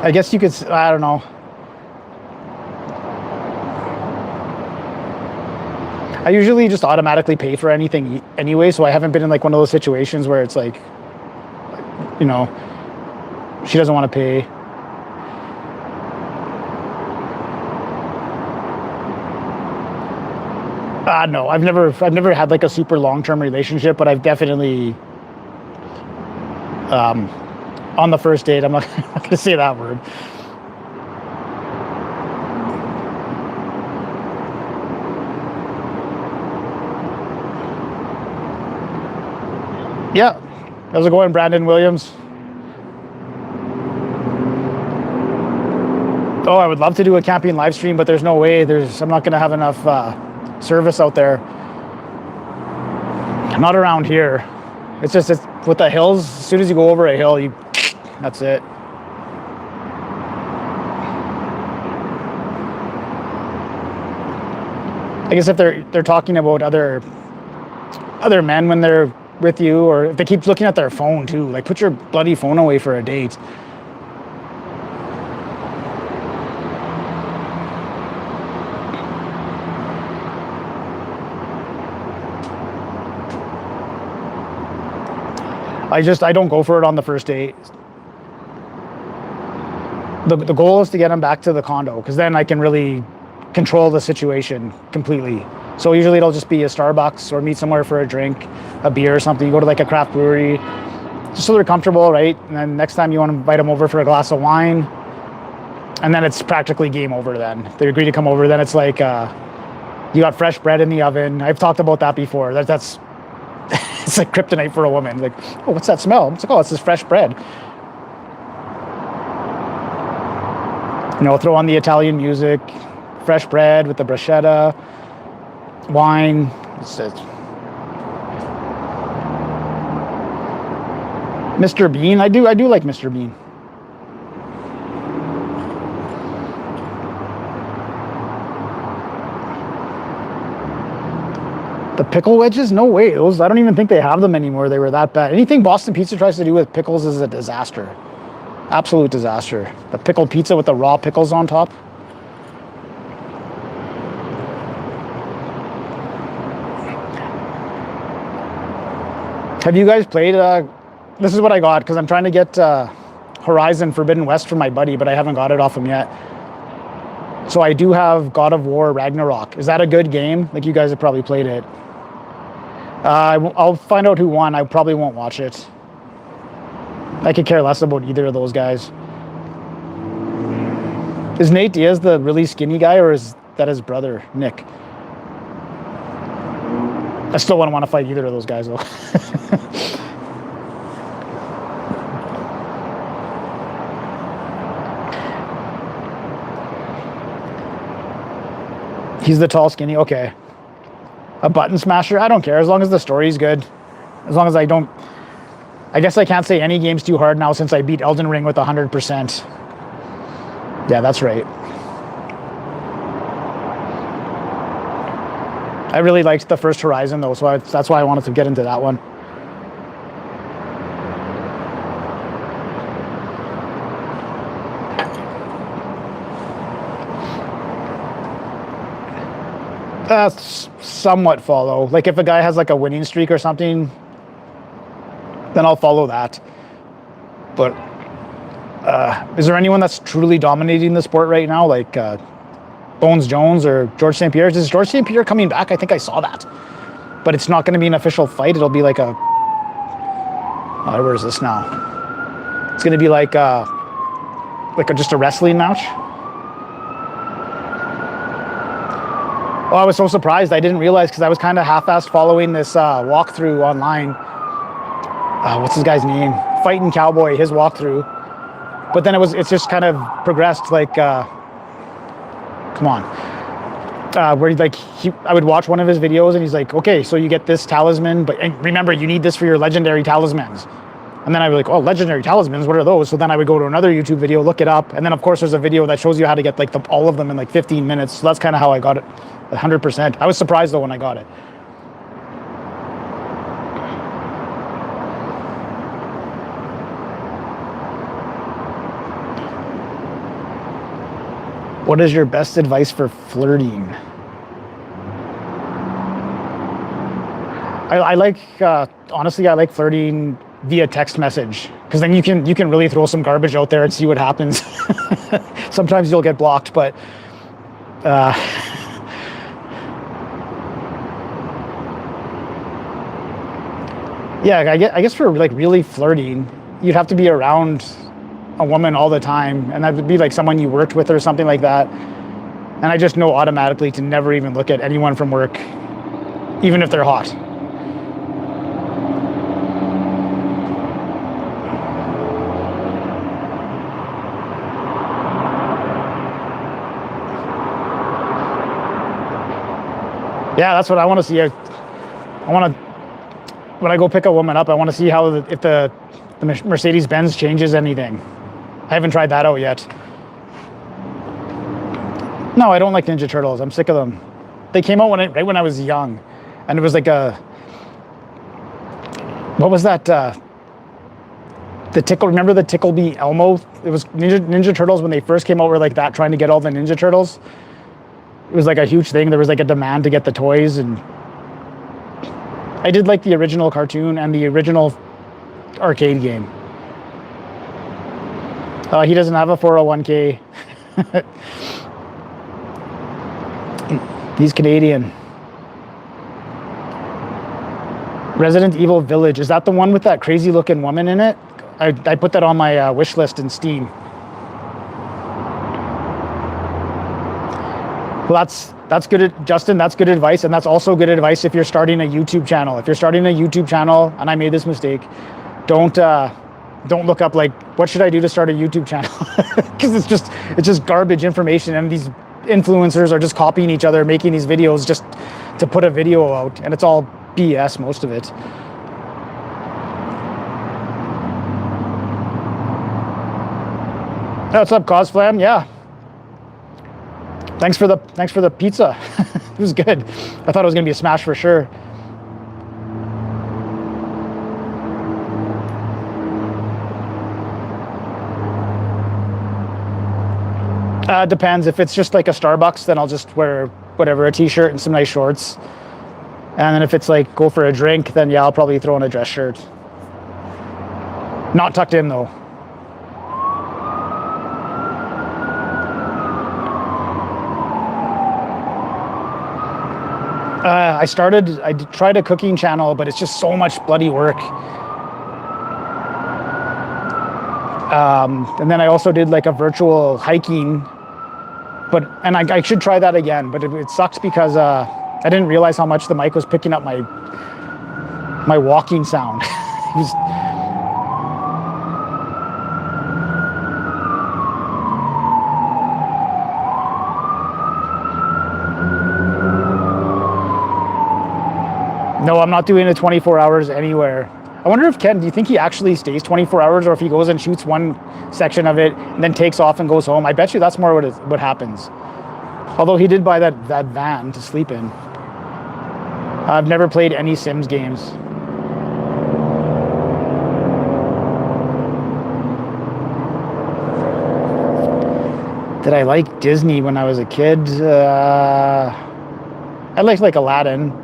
I guess you could, I don't know. I usually just automatically pay for anything anyway, so I haven't been in like one of those situations where it's like, you know, she doesn't want to pay. No, I've never had like a super long-term relationship, but I've definitely, on the first date, I'm not gonna say that word. Yeah, how's it going, Brandon Williams? Oh, I would love to do a camping live stream, but there's no way. I'm not gonna have enough service out there. Not around here. It's with the hills. As soon as you go over a hill, that's it. I guess if they're talking about other men when they're with you, or if they keep looking at their phone too, like put your bloody phone away for a date. I don't go for it on the first date. The goal is to get them back to the condo, because then I can really control the situation completely. So usually it'll just be a Starbucks or meet somewhere for a drink, a beer or something. You go to like a craft brewery, just so they're comfortable, right? And then next time you want to invite them over for a glass of wine, and then it's practically game over then. They agree to come over, then it's like, you got fresh bread in the oven. I've talked about that before. That's it's like kryptonite for a woman. Like, oh, what's that smell? It's like, oh, it's this fresh bread. You know, throw on the Italian music, fresh bread with the bruschetta, wine. It's Mr. Bean. I do like Mr. Bean. The pickle wedges? No way. Those, I don't even think they have them anymore. They were that bad. Anything Boston Pizza tries to do with pickles is a disaster. Absolute disaster. The pickled pizza with the raw pickles on top. Have you guys played? This is what I got, because I'm trying to get Horizon Forbidden West from my buddy, but I haven't got it off him yet. So I do have God of War Ragnarok. Is that a good game? Like, you guys have probably played it. I'll find out who won. I probably won't watch it. I could care less about either of those guys. Is Nate Diaz the really skinny guy, or is that his brother, Nick? I still wouldn't want to fight either of those guys, though. He's the tall, skinny. Okay. A button smasher? I don't care, as long as the story's good. As long as I don't... I guess I can't say any game's too hard now since I beat Elden Ring with 100%. Yeah, that's right. I really liked the first Horizon, though, so that's why I wanted to get into that one. That's somewhat follow. Like, if a guy has like a winning streak or something, then I'll follow that. But is there anyone that's truly dominating the sport right now, like Bones Jones or George St. Pierre? Is George St. Pierre coming back? I think I saw that. But it's not going to be an official fight. It'll be like a... where is this now? It's going to be like just a wrestling match. Oh, I was so surprised. I didn't realize, because I was kind of half-assed following this walkthrough online. What's his guy's name? Fighting Cowboy, his walkthrough. But then it's just kind of progressed, like, come on. Where like I would watch one of his videos and he's like, okay, so you get this talisman, but and remember, you need this for your legendary talismans. And then I was like, oh, legendary talismans, what are those? So then I would go to another YouTube video, look it up, and then of course there's a video that shows you how to get like all of them in like 15 minutes. So that's kind of how I got it, 100%. I was surprised though when I got it. What is your best advice for flirting? I like honestly, I like flirting via text message because then you can really throw some garbage out there and see what happens. Sometimes you'll get blocked, but yeah, I guess for like really flirting, you'd have to be around a woman all the time, and that would be like someone you worked with or something like that. And I just know automatically to never even look at anyone from work, even if they're hot. Yeah, that's what I want to see. I want to, when I go pick a woman up, I want to see how if the Mercedes-Benz changes anything. I haven't tried that out yet. No, I don't like Ninja Turtles. I'm sick of them. They came out right when I was young, and it was like what was that? The Tickle. Remember the Tickleby Elmo? It was Ninja Turtles when they first came out. Were like that, trying to get all the Ninja Turtles. It was like a huge thing. There was like a demand to get the toys, and I did like the original cartoon and the original arcade game. He doesn't have a 401k. He's Canadian. Resident Evil Village. Is that the one with that crazy looking woman in it? I put that on my wish list in Steam. Well, that's good, Justin. That's good advice, and that's also good advice if you're starting a YouTube channel. If you're starting a YouTube channel, and I made this mistake, don't look up like what should I do to start a YouTube channel, because it's just garbage information, and these influencers are just copying each other, making these videos just to put a video out, and it's all BS, most of it. What's up, Cosflam? Yeah. Thanks for the pizza. It was good. I thought it was gonna be a smash for sure. Depends. If it's just like a Starbucks, then I'll just wear whatever, a t-shirt and some nice shorts. And then if it's like go for a drink, then yeah, I'll probably throw on a dress shirt. Not tucked in though. I tried a cooking channel, but it's just so much bloody work. And then I also did like a virtual hiking, and I should try that again, but it sucks because I didn't realize how much the mic was picking up my walking sound. It was, no, I'm not doing it 24 hours anywhere. I wonder if Ken, do you think he actually stays 24 hours, or if he goes and shoots one section of it and then takes off and goes home? I bet you that's more what happens. Although he did buy that van to sleep in. I've never played any Sims games. Did I like Disney when I was a kid? I liked like Aladdin.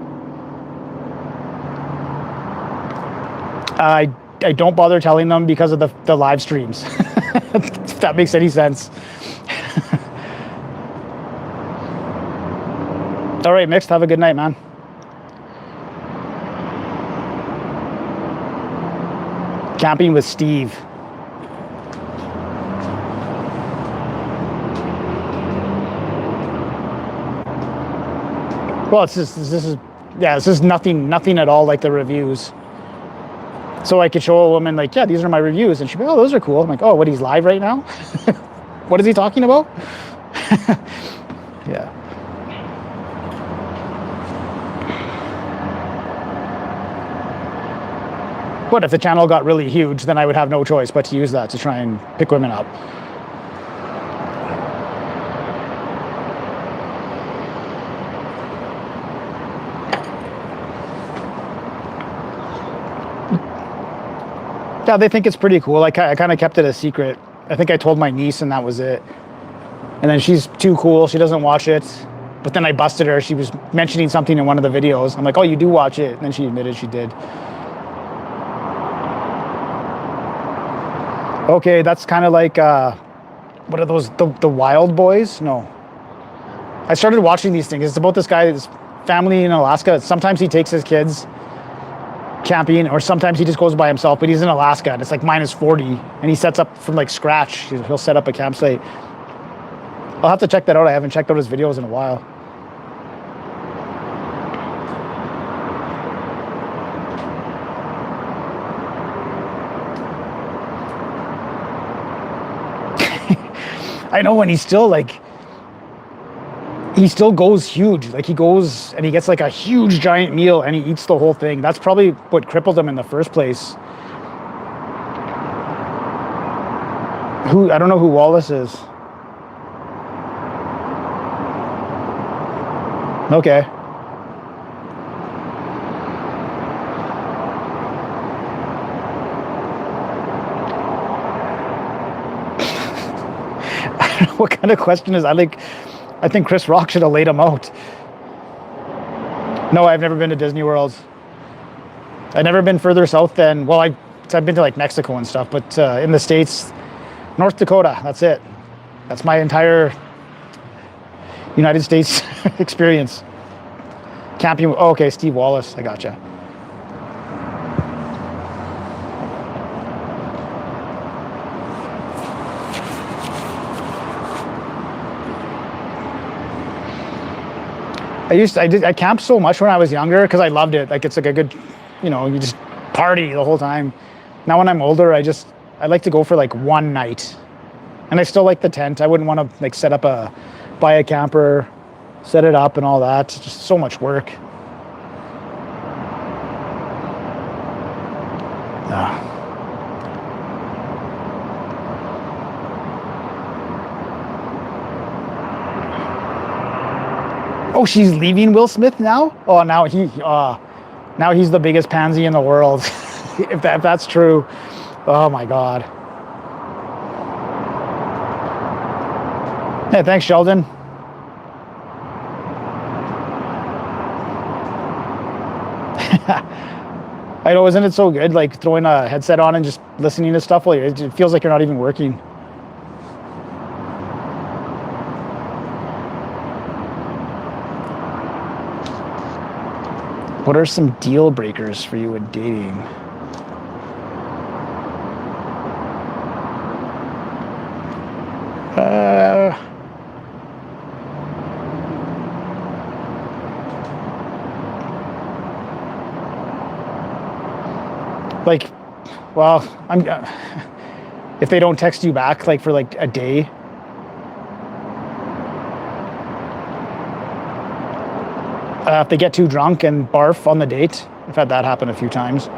I don't bother telling them because of the live streams. If that makes any sense. All right, Mixed, have a good night, man. Camping with Steve. Well, this is nothing at all like the reviews. So I could show a woman like, yeah, these are my reviews, and she'd be, oh, those are cool. I'm like, oh, what, he's live right now? What is he talking about? Yeah. But if the channel got really huge, then I would have no choice but to use that to try and pick women up. Yeah, they think it's pretty cool. I kind of kept it a secret. I think I told my niece, and that was it. And then she's too cool. She doesn't watch it. But then I busted her. She was mentioning something in one of the videos. I'm like, oh, you do watch it? And then she admitted she did. Okay, that's kind of like, what are those, the Wild Boys? No. I started watching these things. It's about this guy, this family in Alaska. Sometimes he takes his kids camping, or sometimes he just goes by himself, but he's in Alaska and it's like -40 and he sets up from like scratch. He'll set up a campsite. I'll have to check that out. I haven't checked out his videos in a while. I know, and he's still like, he still goes huge. Like he goes and he gets like a huge giant meal and he eats the whole thing. That's probably what crippled him in the first place. I don't know who Wallace is. Okay. I don't know what kind of question is that? Like, I think Chris Rock should have laid him out. No, I've never been to Disney World. I've never been further south than, well, I've been to like Mexico and stuff, but in the States, North Dakota, that's it. That's my entire United States experience. Camping, oh, okay, Steve Wallace, I gotcha. I camped so much when I was younger because I loved it. Like it's like a good, you just party the whole time. Now when I'm older, I like to go for like one night. And I still like the tent. I wouldn't want to like buy a camper, set it up and all that. It's just so much work. Oh, she's leaving Will Smith now? Oh, now he's the biggest pansy in the world. if that's true. Oh my God. Hey, thanks, Sheldon. I know, isn't it so good? Like throwing a headset on and just listening to stuff while it feels like you're not even working. What are some deal breakers for you with dating? Like, well, if they don't text you back like for like a day. If they get too drunk and barf on the date. I've had that happen a few times.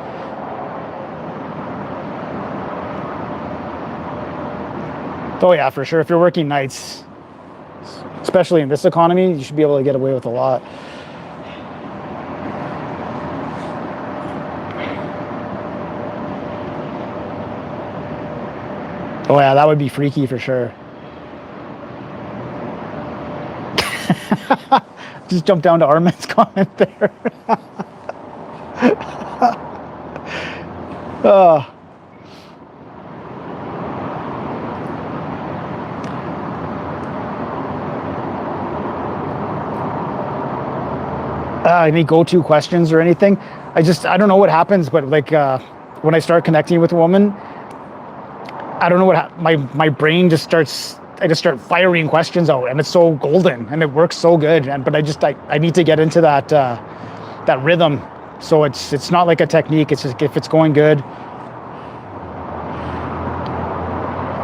Oh yeah, for sure. If you're working nights, especially in this economy, you should be able to get away with a lot. Oh yeah, that would be freaky for sure. Just jump down to Armin's comment there. Any go-to questions or anything? I don't know what happens, but like when I start connecting with a woman, I don't know what my brain just starts. I just start firing questions out, and it's so golden, and it works so good. But I need to get into that rhythm. So it's not like a technique. It's just if it's going good.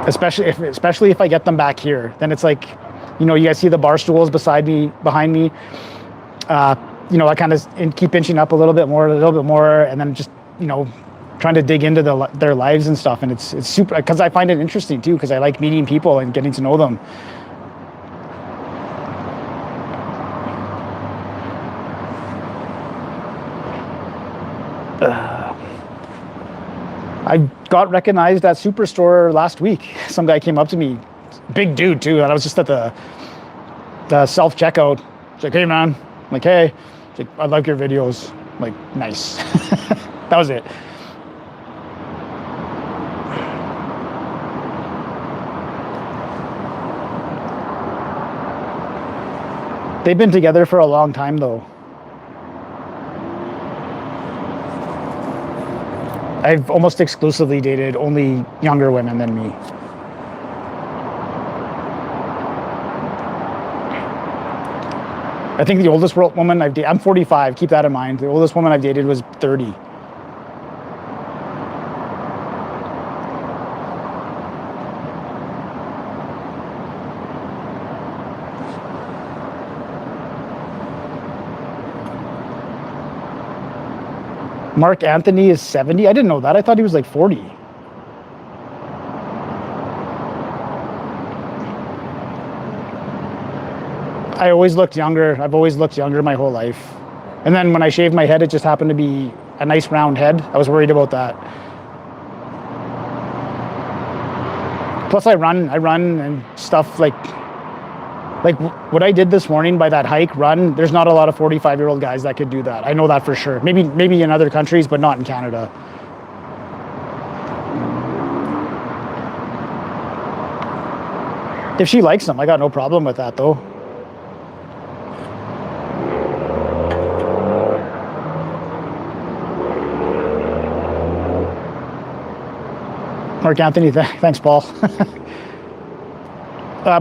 Especially if I get them back here, then it's like, you guys see the bar stools behind me. I kind of keep inching up a little bit more, and then just trying to dig into their lives and stuff. And it's super, because I find it interesting too, because I like meeting people and getting to know them. I got recognized at Superstore last week. Some guy came up to me, big dude too, and I was just at the self-checkout, She's like, hey man. I'm like, hey. She's like, I like your videos. I'm like, nice. That was it. They've been together for a long time though. I've almost exclusively dated only younger women than me. I think the oldest woman I've dated, I'm 45, keep that in mind. The oldest woman I've dated was 30. Mark Anthony is 70. I didn't know that. I thought he was like 40. I always looked younger. I've always looked younger my whole life. And then when I shaved my head, it just happened to be a nice round head. I was worried about that. Plus I run and stuff like what I did this morning by that hike run, there's not a lot of 45-year-old guys that could do that. I know that for sure. Maybe in other countries, but not in Canada. If she likes them, I got no problem with that though. Mark Anthony, thanks, Paul.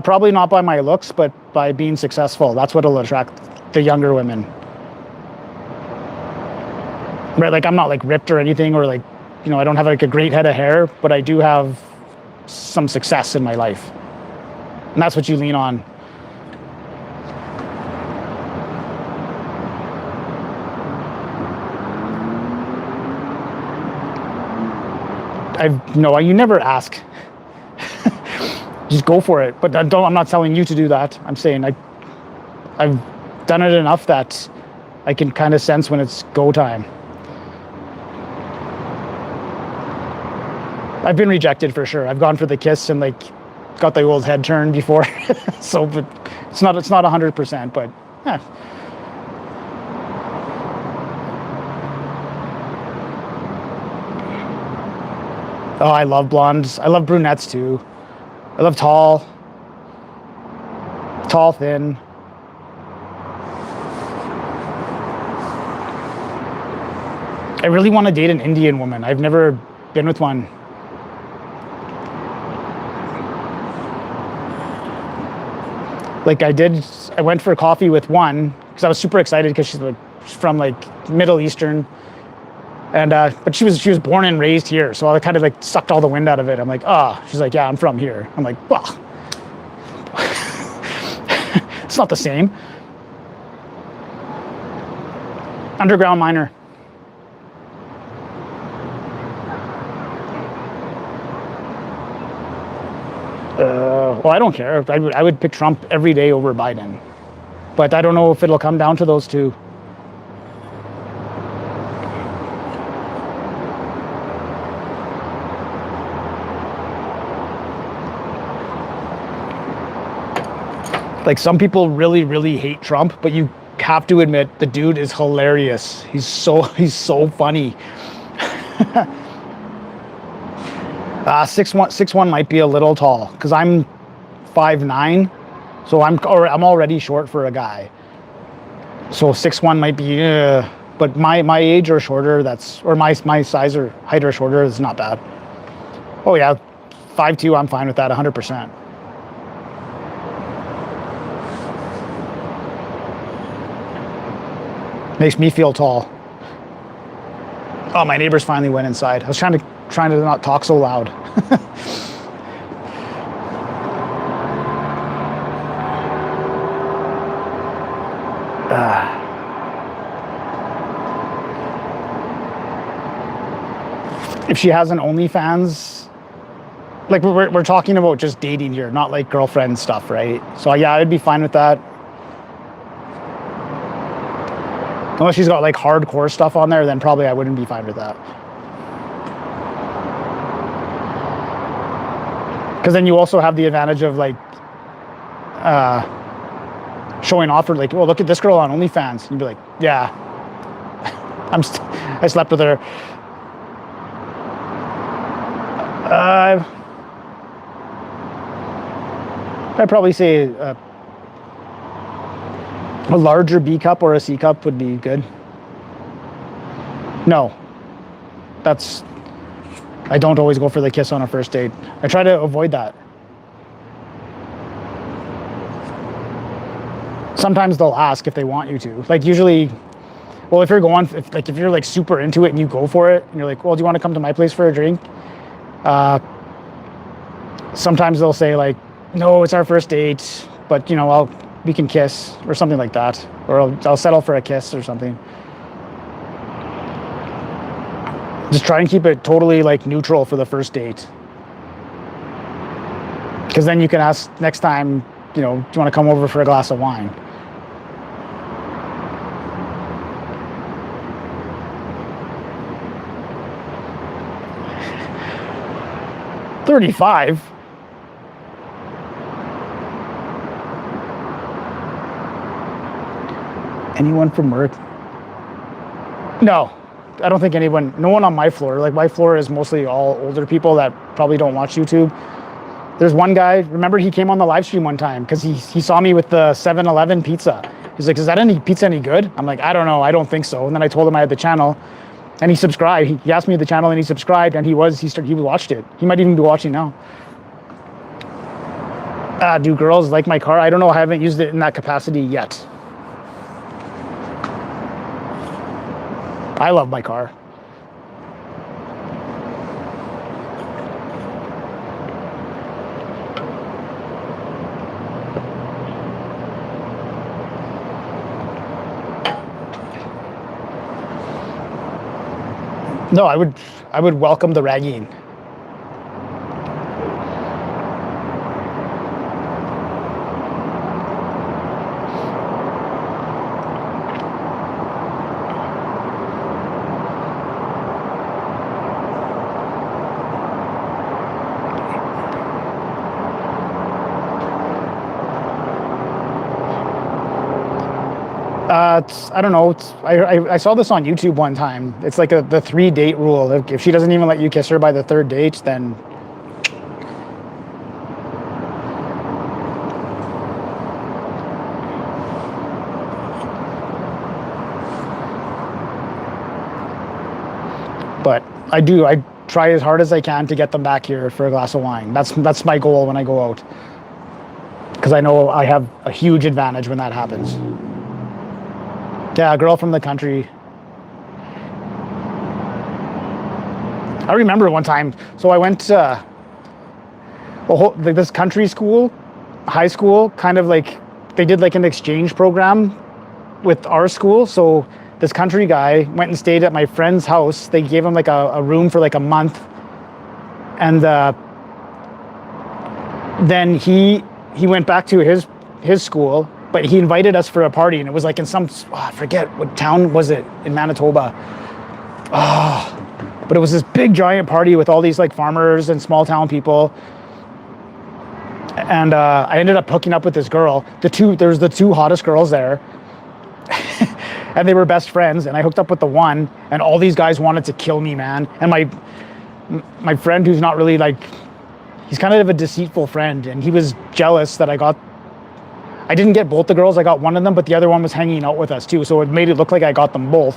Probably not by my looks, but by being successful. That's what'll attract the younger women. Right, like I'm not like ripped or anything, or like, you know, I don't have like a great head of hair, but I do have some success in my life. And that's what you lean on. You never ask. Just go for it. But I'm not telling you to do that. I'm saying I've done it enough that I can kind of sense when it's go time. I've been rejected for sure. I've gone for the kiss and like got the old head turn before. So, but it's not 100%, but yeah. Oh, I love blondes. I love brunettes too. I love tall, thin. I really want to date an Indian woman. I've never been with one. Like I went for coffee with one because I was super excited because she's from like Middle Eastern. And but she was born and raised here, so I kind of like sucked all the wind out of it. I'm like, she's like, yeah, I'm from here. I'm like, well, it's not the same. Underground miner. Well, I don't care. I would pick Trump every day over Biden, but I don't know if it'll come down to those two. Like some people really, really hate Trump, but you have to admit the dude is hilarious. He's so funny. 6'1" might be a little tall because I'm 5'9", so I'm already short for a guy. So 6'1" might be, but my age or shorter, or my size or height or shorter is not bad. Oh yeah, 5'2", I'm fine with that 100%. Makes me feel tall. Oh, my neighbors finally went inside. I was trying to not talk so loud. If she has an OnlyFans, like we're talking about just dating here, not like girlfriend stuff, right? So yeah, I'd be fine with that. Unless she's got like hardcore stuff on there, then probably I wouldn't be fine with that. Because then you also have the advantage of like showing off for like, well, look at this girl on OnlyFans. And you'd be like, yeah, I slept with her. I'd probably say a larger B cup or a C cup would be good. No, I don't always go for the kiss on a first date. I try to avoid that. Sometimes they'll ask if they want you to. Like usually, well, if you're if you're like super into it and you go for it, and you're like, well, do you want to come to my place for a drink? Sometimes they'll say like, no, it's our first date, but you know, we can kiss or something like that, or I'll settle for a kiss or something. Just try and keep it totally like neutral for the first date, because then you can ask next time, you know, do you want to come over for a glass of wine? $35. Anyone from work? No, I don't think anyone. No one on my floor. Like my floor is mostly all older people that probably don't watch YouTube. There's one guy. Remember, he came on the live stream one time because he saw me with the 7-Eleven pizza. He's like, "Is that any pizza any good?" I'm like, "I don't know. I don't think so." And then I told him I had the channel, and he subscribed. He asked me the channel, and he subscribed, and he watched it. He might even be watching now. Do girls like my car? I don't know. I haven't used it in that capacity yet. I love my car. No, I would welcome the ragging. I don't know. I saw this on YouTube one time. It's like the 3-date rule. If she doesn't even let you kiss her by the 3rd date, then but I try as hard as I can to get them back here for a glass of wine. That's my goal when I go out, because I know I have a huge advantage when that happens. Yeah, a girl from the country. I remember one time, so I went to this country school, high school, kind of like, they did like an exchange program with our school. So this country guy went and stayed at my friend's house. They gave him like a room for like a month. And then he went back to his school, but he invited us for a party, and it was like in I forget what town was it, in Manitoba. But it was this big giant party with all these like farmers and small town people. And I ended up hooking up with this girl. There was the 2 hottest girls there. And they were best friends, and I hooked up with the one, and all these guys wanted to kill me, man. And my friend, who's not really like, he's kind of a deceitful friend, and he was jealous that I didn't get both the girls. I got one of them, but the other one was hanging out with us too. So it made it look like I got them both.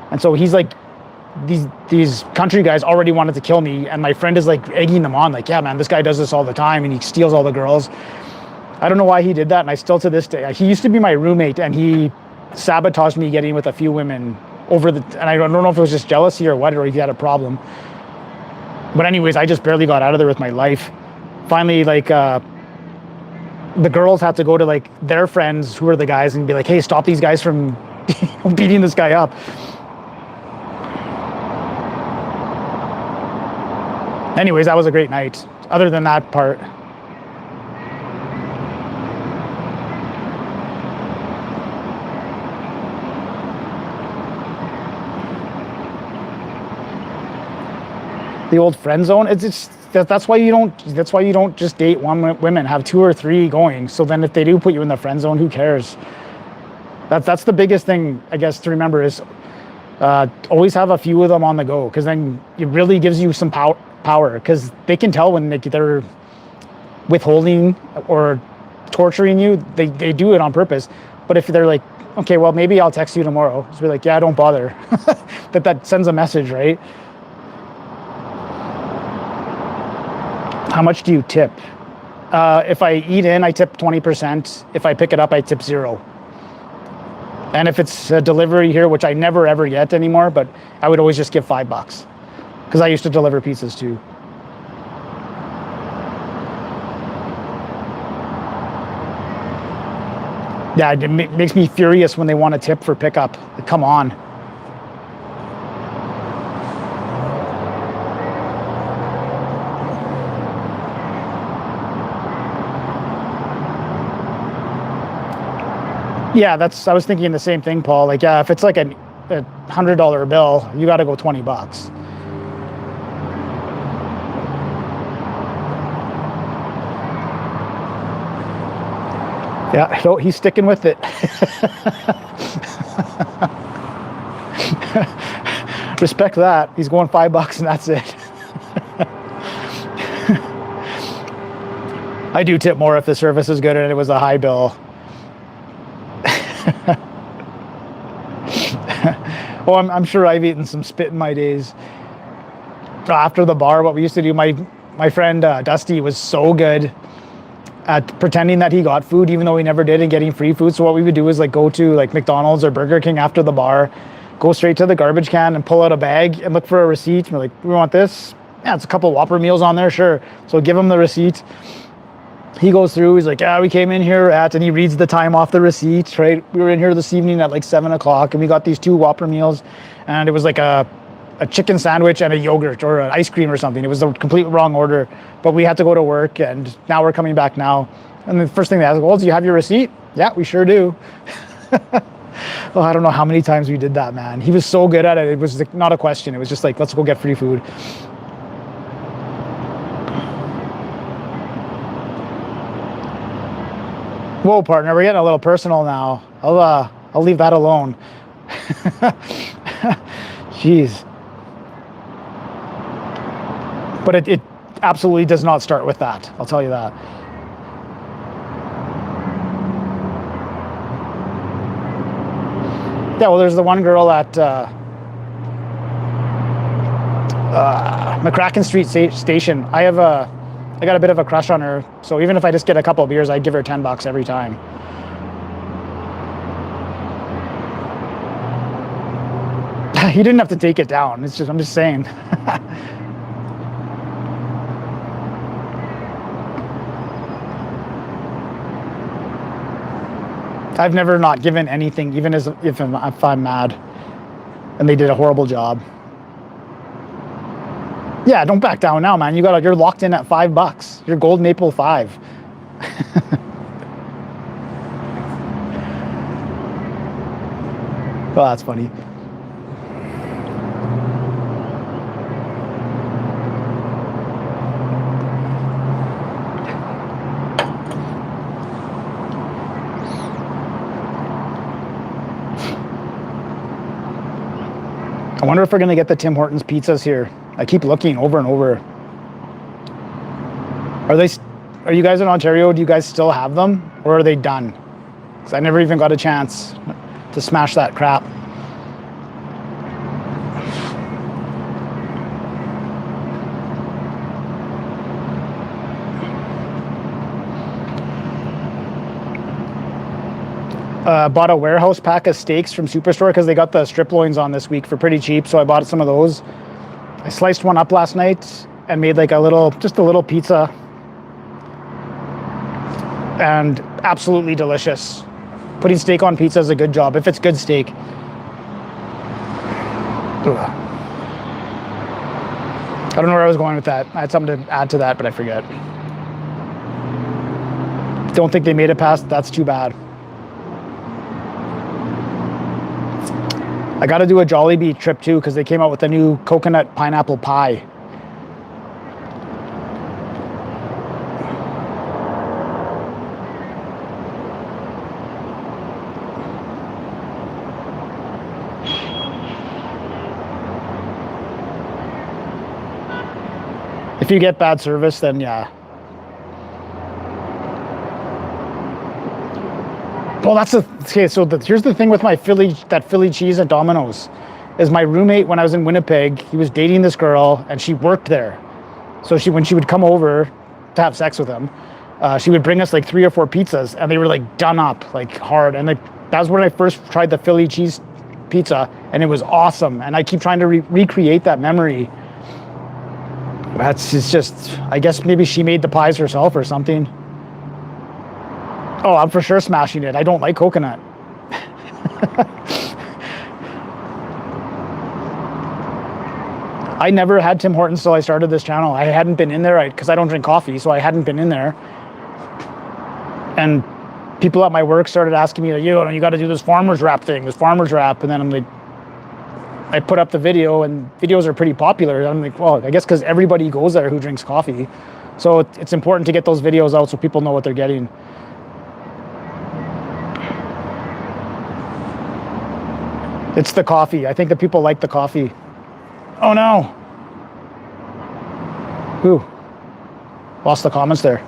And so he's like, these country guys already wanted to kill me, and my friend is like egging them on, like, yeah, man, this guy does this all the time, and he steals all the girls. I don't know why he did that, and I still to this day, he used to be my roommate, and he sabotaged me getting with a few women and I don't know if it was just jealousy or what, or he had a problem. But anyways, I just barely got out of there with my life. Finally, like, the girls had to go to like their friends who were the guys and be like, hey, stop these guys from beating this guy up. Anyways, that was a great night. Other than that part. The old friend zone, it's that's why you don't just date women. Have 2 or 3 going. So then if they do put you in the friend zone, who cares? That's the biggest thing, I guess, to remember is always have a few of them on the go, because then it really gives you some power, because they can tell when they're withholding or torturing you. They do it on purpose. But if they're like, okay, well, maybe I'll text you tomorrow, just be like, yeah, don't bother. that sends a message, right? How much do you tip? If I eat in, I tip 20%. If I pick it up, I tip 0. And if it's a delivery here, which I never ever get anymore, but I would always just give $5, because I used to deliver pizzas too. Yeah, it makes me furious when they want to tip for pickup. Come on. Yeah, I was thinking the same thing, Paul. Like, yeah, if it's like a $100 bill, you got to go $20. Yeah, so he's sticking with it. Respect that. He's going $5 and that's it. I do tip more if the service is good and it was a high bill. Oh, I'm sure I've eaten some spit in my days. After the bar, what we used to do, my friend Dusty was so good at pretending that he got food, even though he never did, and getting free food. So what we would do is like go to like McDonald's or Burger King after the bar, go straight to the garbage can and pull out a bag and look for a receipt. And we're like, we want this. Yeah, it's a couple Whopper meals on there, sure. So give him the receipt. He goes through, he's like, yeah, we came in here at, and he reads the time off the receipt, right? We were in here this evening at like 7 o'clock and we got these 2 Whopper meals, and it was like a chicken sandwich and a yogurt or an ice cream or something. It was the complete wrong order, but we had to go to work and now we're coming back now. And the first thing they asked, well, do you have your receipt? Yeah, we sure do. Oh, I don't know how many times we did that, man. He was so good at it. It was like not a question. It was just like, let's go get free food. Whoa, partner, we're getting a little personal now. I'll leave that alone. Jeez. But it absolutely does not start with that. I'll tell you that. Yeah, well, there's the one girl at McCracken Street Station. I got a bit of a crush on her, so even if I just get a couple of beers, I'd give her $10 every time. You didn't have to take it down. I'm just saying. I've never not given anything, even if I'm mad and they did a horrible job. Yeah, don't back down now, man. You're locked in at $5. You're Gold Maple 5. Well, that's funny. I wonder if we're gonna get the Tim Hortons pizzas here. I keep looking over and over. Are you guys in Ontario? Do you guys still have them, or are they done? Because I never even got a chance to smash that crap. Bought a warehouse pack of steaks from Superstore because they got the strip loins on this week for pretty cheap, so I bought some of those. I sliced one up last night and made like just a little pizza, and absolutely delicious. Putting steak on pizza is a good job if it's good steak. Ugh. I don't know where I was going with that. I had something to add to that, but I forget. Don't think they made it past. That's too bad. I got to do a Jollibee trip too because they came out with a new coconut pineapple pie. If you get bad service, then yeah. Well, okay. So here's the thing with my Philly cheese at Domino's, is my roommate when I was in Winnipeg, he was dating this girl and she worked there. So when she would come over to have sex with him, she would bring us like 3 or 4 pizzas, and they were like done up like hard. And that was when I first tried the Philly cheese pizza, and it was awesome. And I keep trying to recreate that memory. It's just, I guess maybe she made the pies herself or something. Oh, I'm for sure smashing it. I don't like coconut. I never had Tim Hortons till I started this channel. I hadn't been in there because I don't drink coffee, so I hadn't been in there. And people at my work started asking me, like, you got to do this farmer's wrap thing, this farmer's wrap. And then I'm like, I put up the video, and videos are pretty popular. I'm like, well, I guess because everybody goes there who drinks coffee. So it's important to get those videos out so people know what they're getting. It's the coffee. I think the people like the coffee. Oh no. Ooh. Lost the comments there.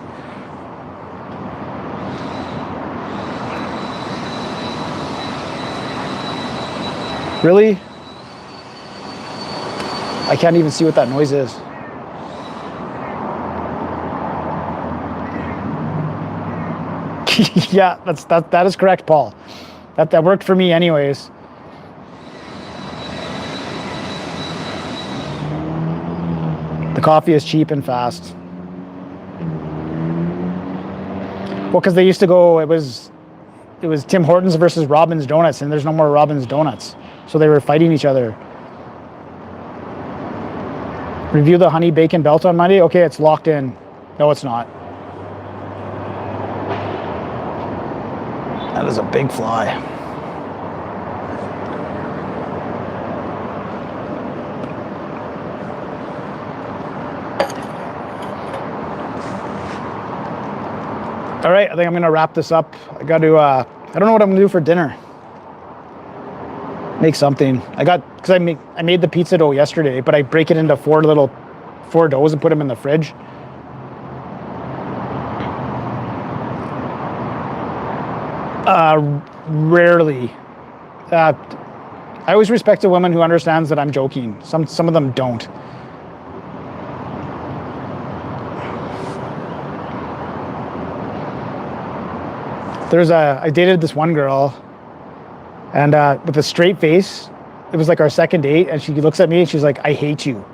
Really? I can't even see what that noise is. Yeah, that is correct, Paul. That worked for me anyways. The coffee is cheap and fast. Well, because they used to go, it was Tim Hortons versus Robin's Donuts, and there's no more Robin's Donuts. So they were fighting each other. Review the honey bacon belt on Monday. Okay, it's locked in. No, it's not. That is a big fly. All right, I think I'm gonna wrap this up. I got to, I don't know what I'm gonna do for dinner. Make something. Because I made the pizza dough yesterday, but I break it into 4 doughs and put them in the fridge. Rarely. I always respect a woman who understands that I'm joking. Some of them don't. I dated this one girl, and with a straight face, it was like our second date, and she looks at me and she's like, I hate you.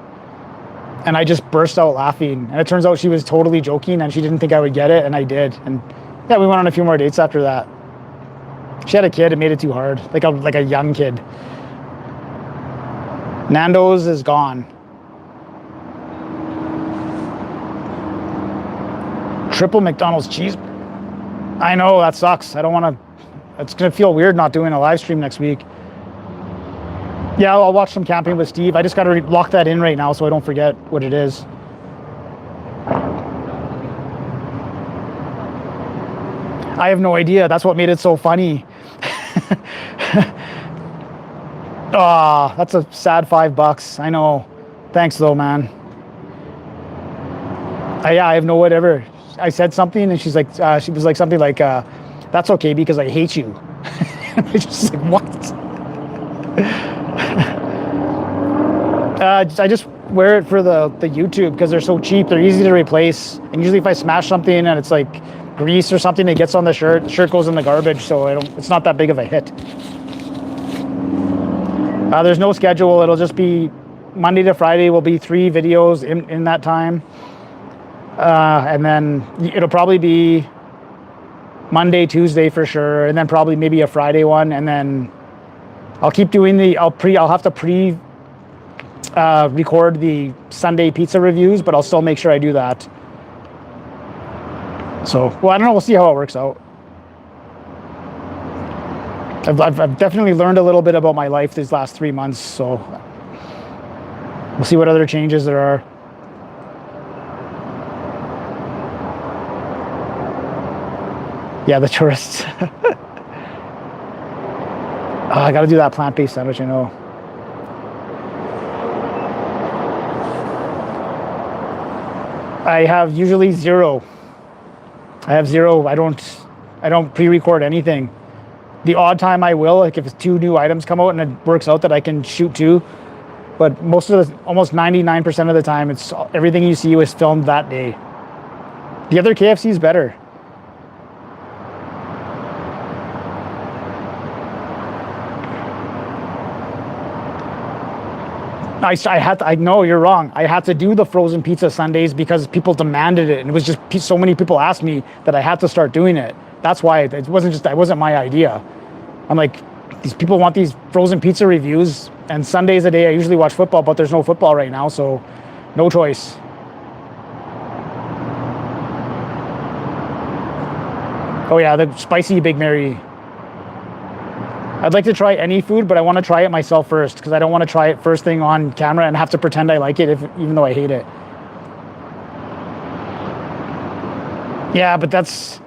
And I just burst out laughing. And it turns out she was totally joking, and she didn't think I would get it, and I did. And yeah, we went on a few more dates after that. She had a kid, it made it too hard. Like a young kid. Nando's is gone. Triple McDonald's cheeseburger. I know, that sucks. I don't want to, it's going to feel weird not doing a live stream next week. Yeah, I'll watch some Camping with Steve. I just got to lock that in right now so I don't forget what it is. I have no idea. That's what made it so funny. Ah, that's a sad $5. I know. Thanks though, man. Yeah, I have no whatever. I said something and she was like something like, that's okay because I hate you. I just like, what? I just wear it for the YouTube because they're so cheap. They're easy to replace. And usually if I smash something and it's like grease or something, it gets on the shirt goes in the garbage. So it's not that big of a hit. There's no schedule. It'll just be Monday to Friday will be 3 videos in that time. And then it'll probably be Monday, Tuesday for sure, and then probably maybe a Friday one, and then I'll keep doing I'll have to record the Sunday pizza reviews, but I'll still make sure I do that. So, well, I don't know. We'll see how it works out. I've definitely learned a little bit about my life these last 3 months, so we'll see what other changes there are. Yeah, the tourists. I got to do that plant-based sandwich, I know. I have usually zero. I have zero. I don't pre-record anything. The odd time I will, like if it's 2 new items come out and it works out that I can shoot 2. But almost 99% of the time, it's everything you see was filmed that day. The other KFC is better. I know you're wrong. I had to do the frozen pizza Sundays because people demanded it, and it was just so many people asked me that I had to start doing it. That's why it wasn't my idea. I'm like, these people want these frozen pizza reviews, and Sundays a day I usually watch football, but there's no football right now, so no choice. Oh yeah, the spicy Big Mary. I'd like to try any food, but I want to try it myself first because I don't want to try it first thing on camera and have to pretend I like it even though I hate it. Yeah, but that's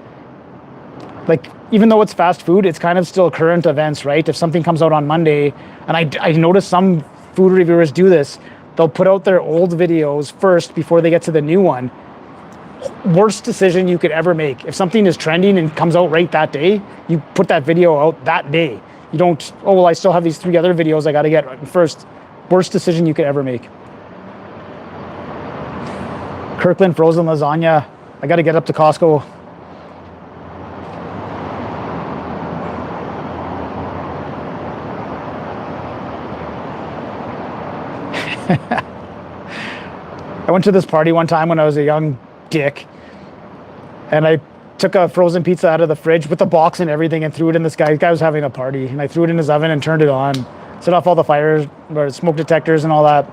like, even though it's fast food, it's kind of still current events, right? If something comes out on Monday, and I notice some food reviewers do this, they'll put out their old videos first before they get to the new one. Worst decision you could ever make. If something is trending and comes out right that day, you put that video out that day. You don't, oh, well, I still have these 3 other videos I got to get first. Worst decision you could ever make. Kirkland frozen lasagna. I got to get up to Costco. I went to this party one time when I was a young dick, and I took a frozen pizza out of the fridge with the box and everything and threw it in this guy. This guy was having a party, and I threw it in his oven and turned it on, set off all the fires, or smoke detectors and all that.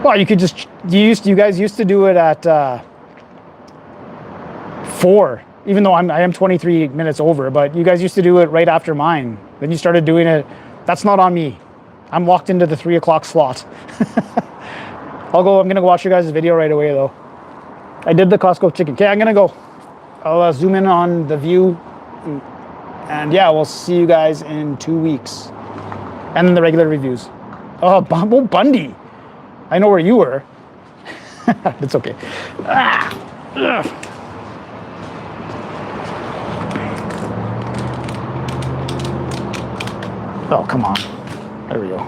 Well, you could just, you guys used to do it at 4, even though I am 23 minutes over, but you guys used to do it right after mine. Then you started doing it. That's not on me. I'm locked into the 3 o'clock slot. I'm gonna go watch your guys' video right away though. I did the Costco chicken. Okay, I'm gonna go. I'll zoom in on the view. And yeah, we'll see you guys in 2 weeks. And then the regular reviews. Oh, Bundy. I know where you were. It's okay. Oh, come on. There we go.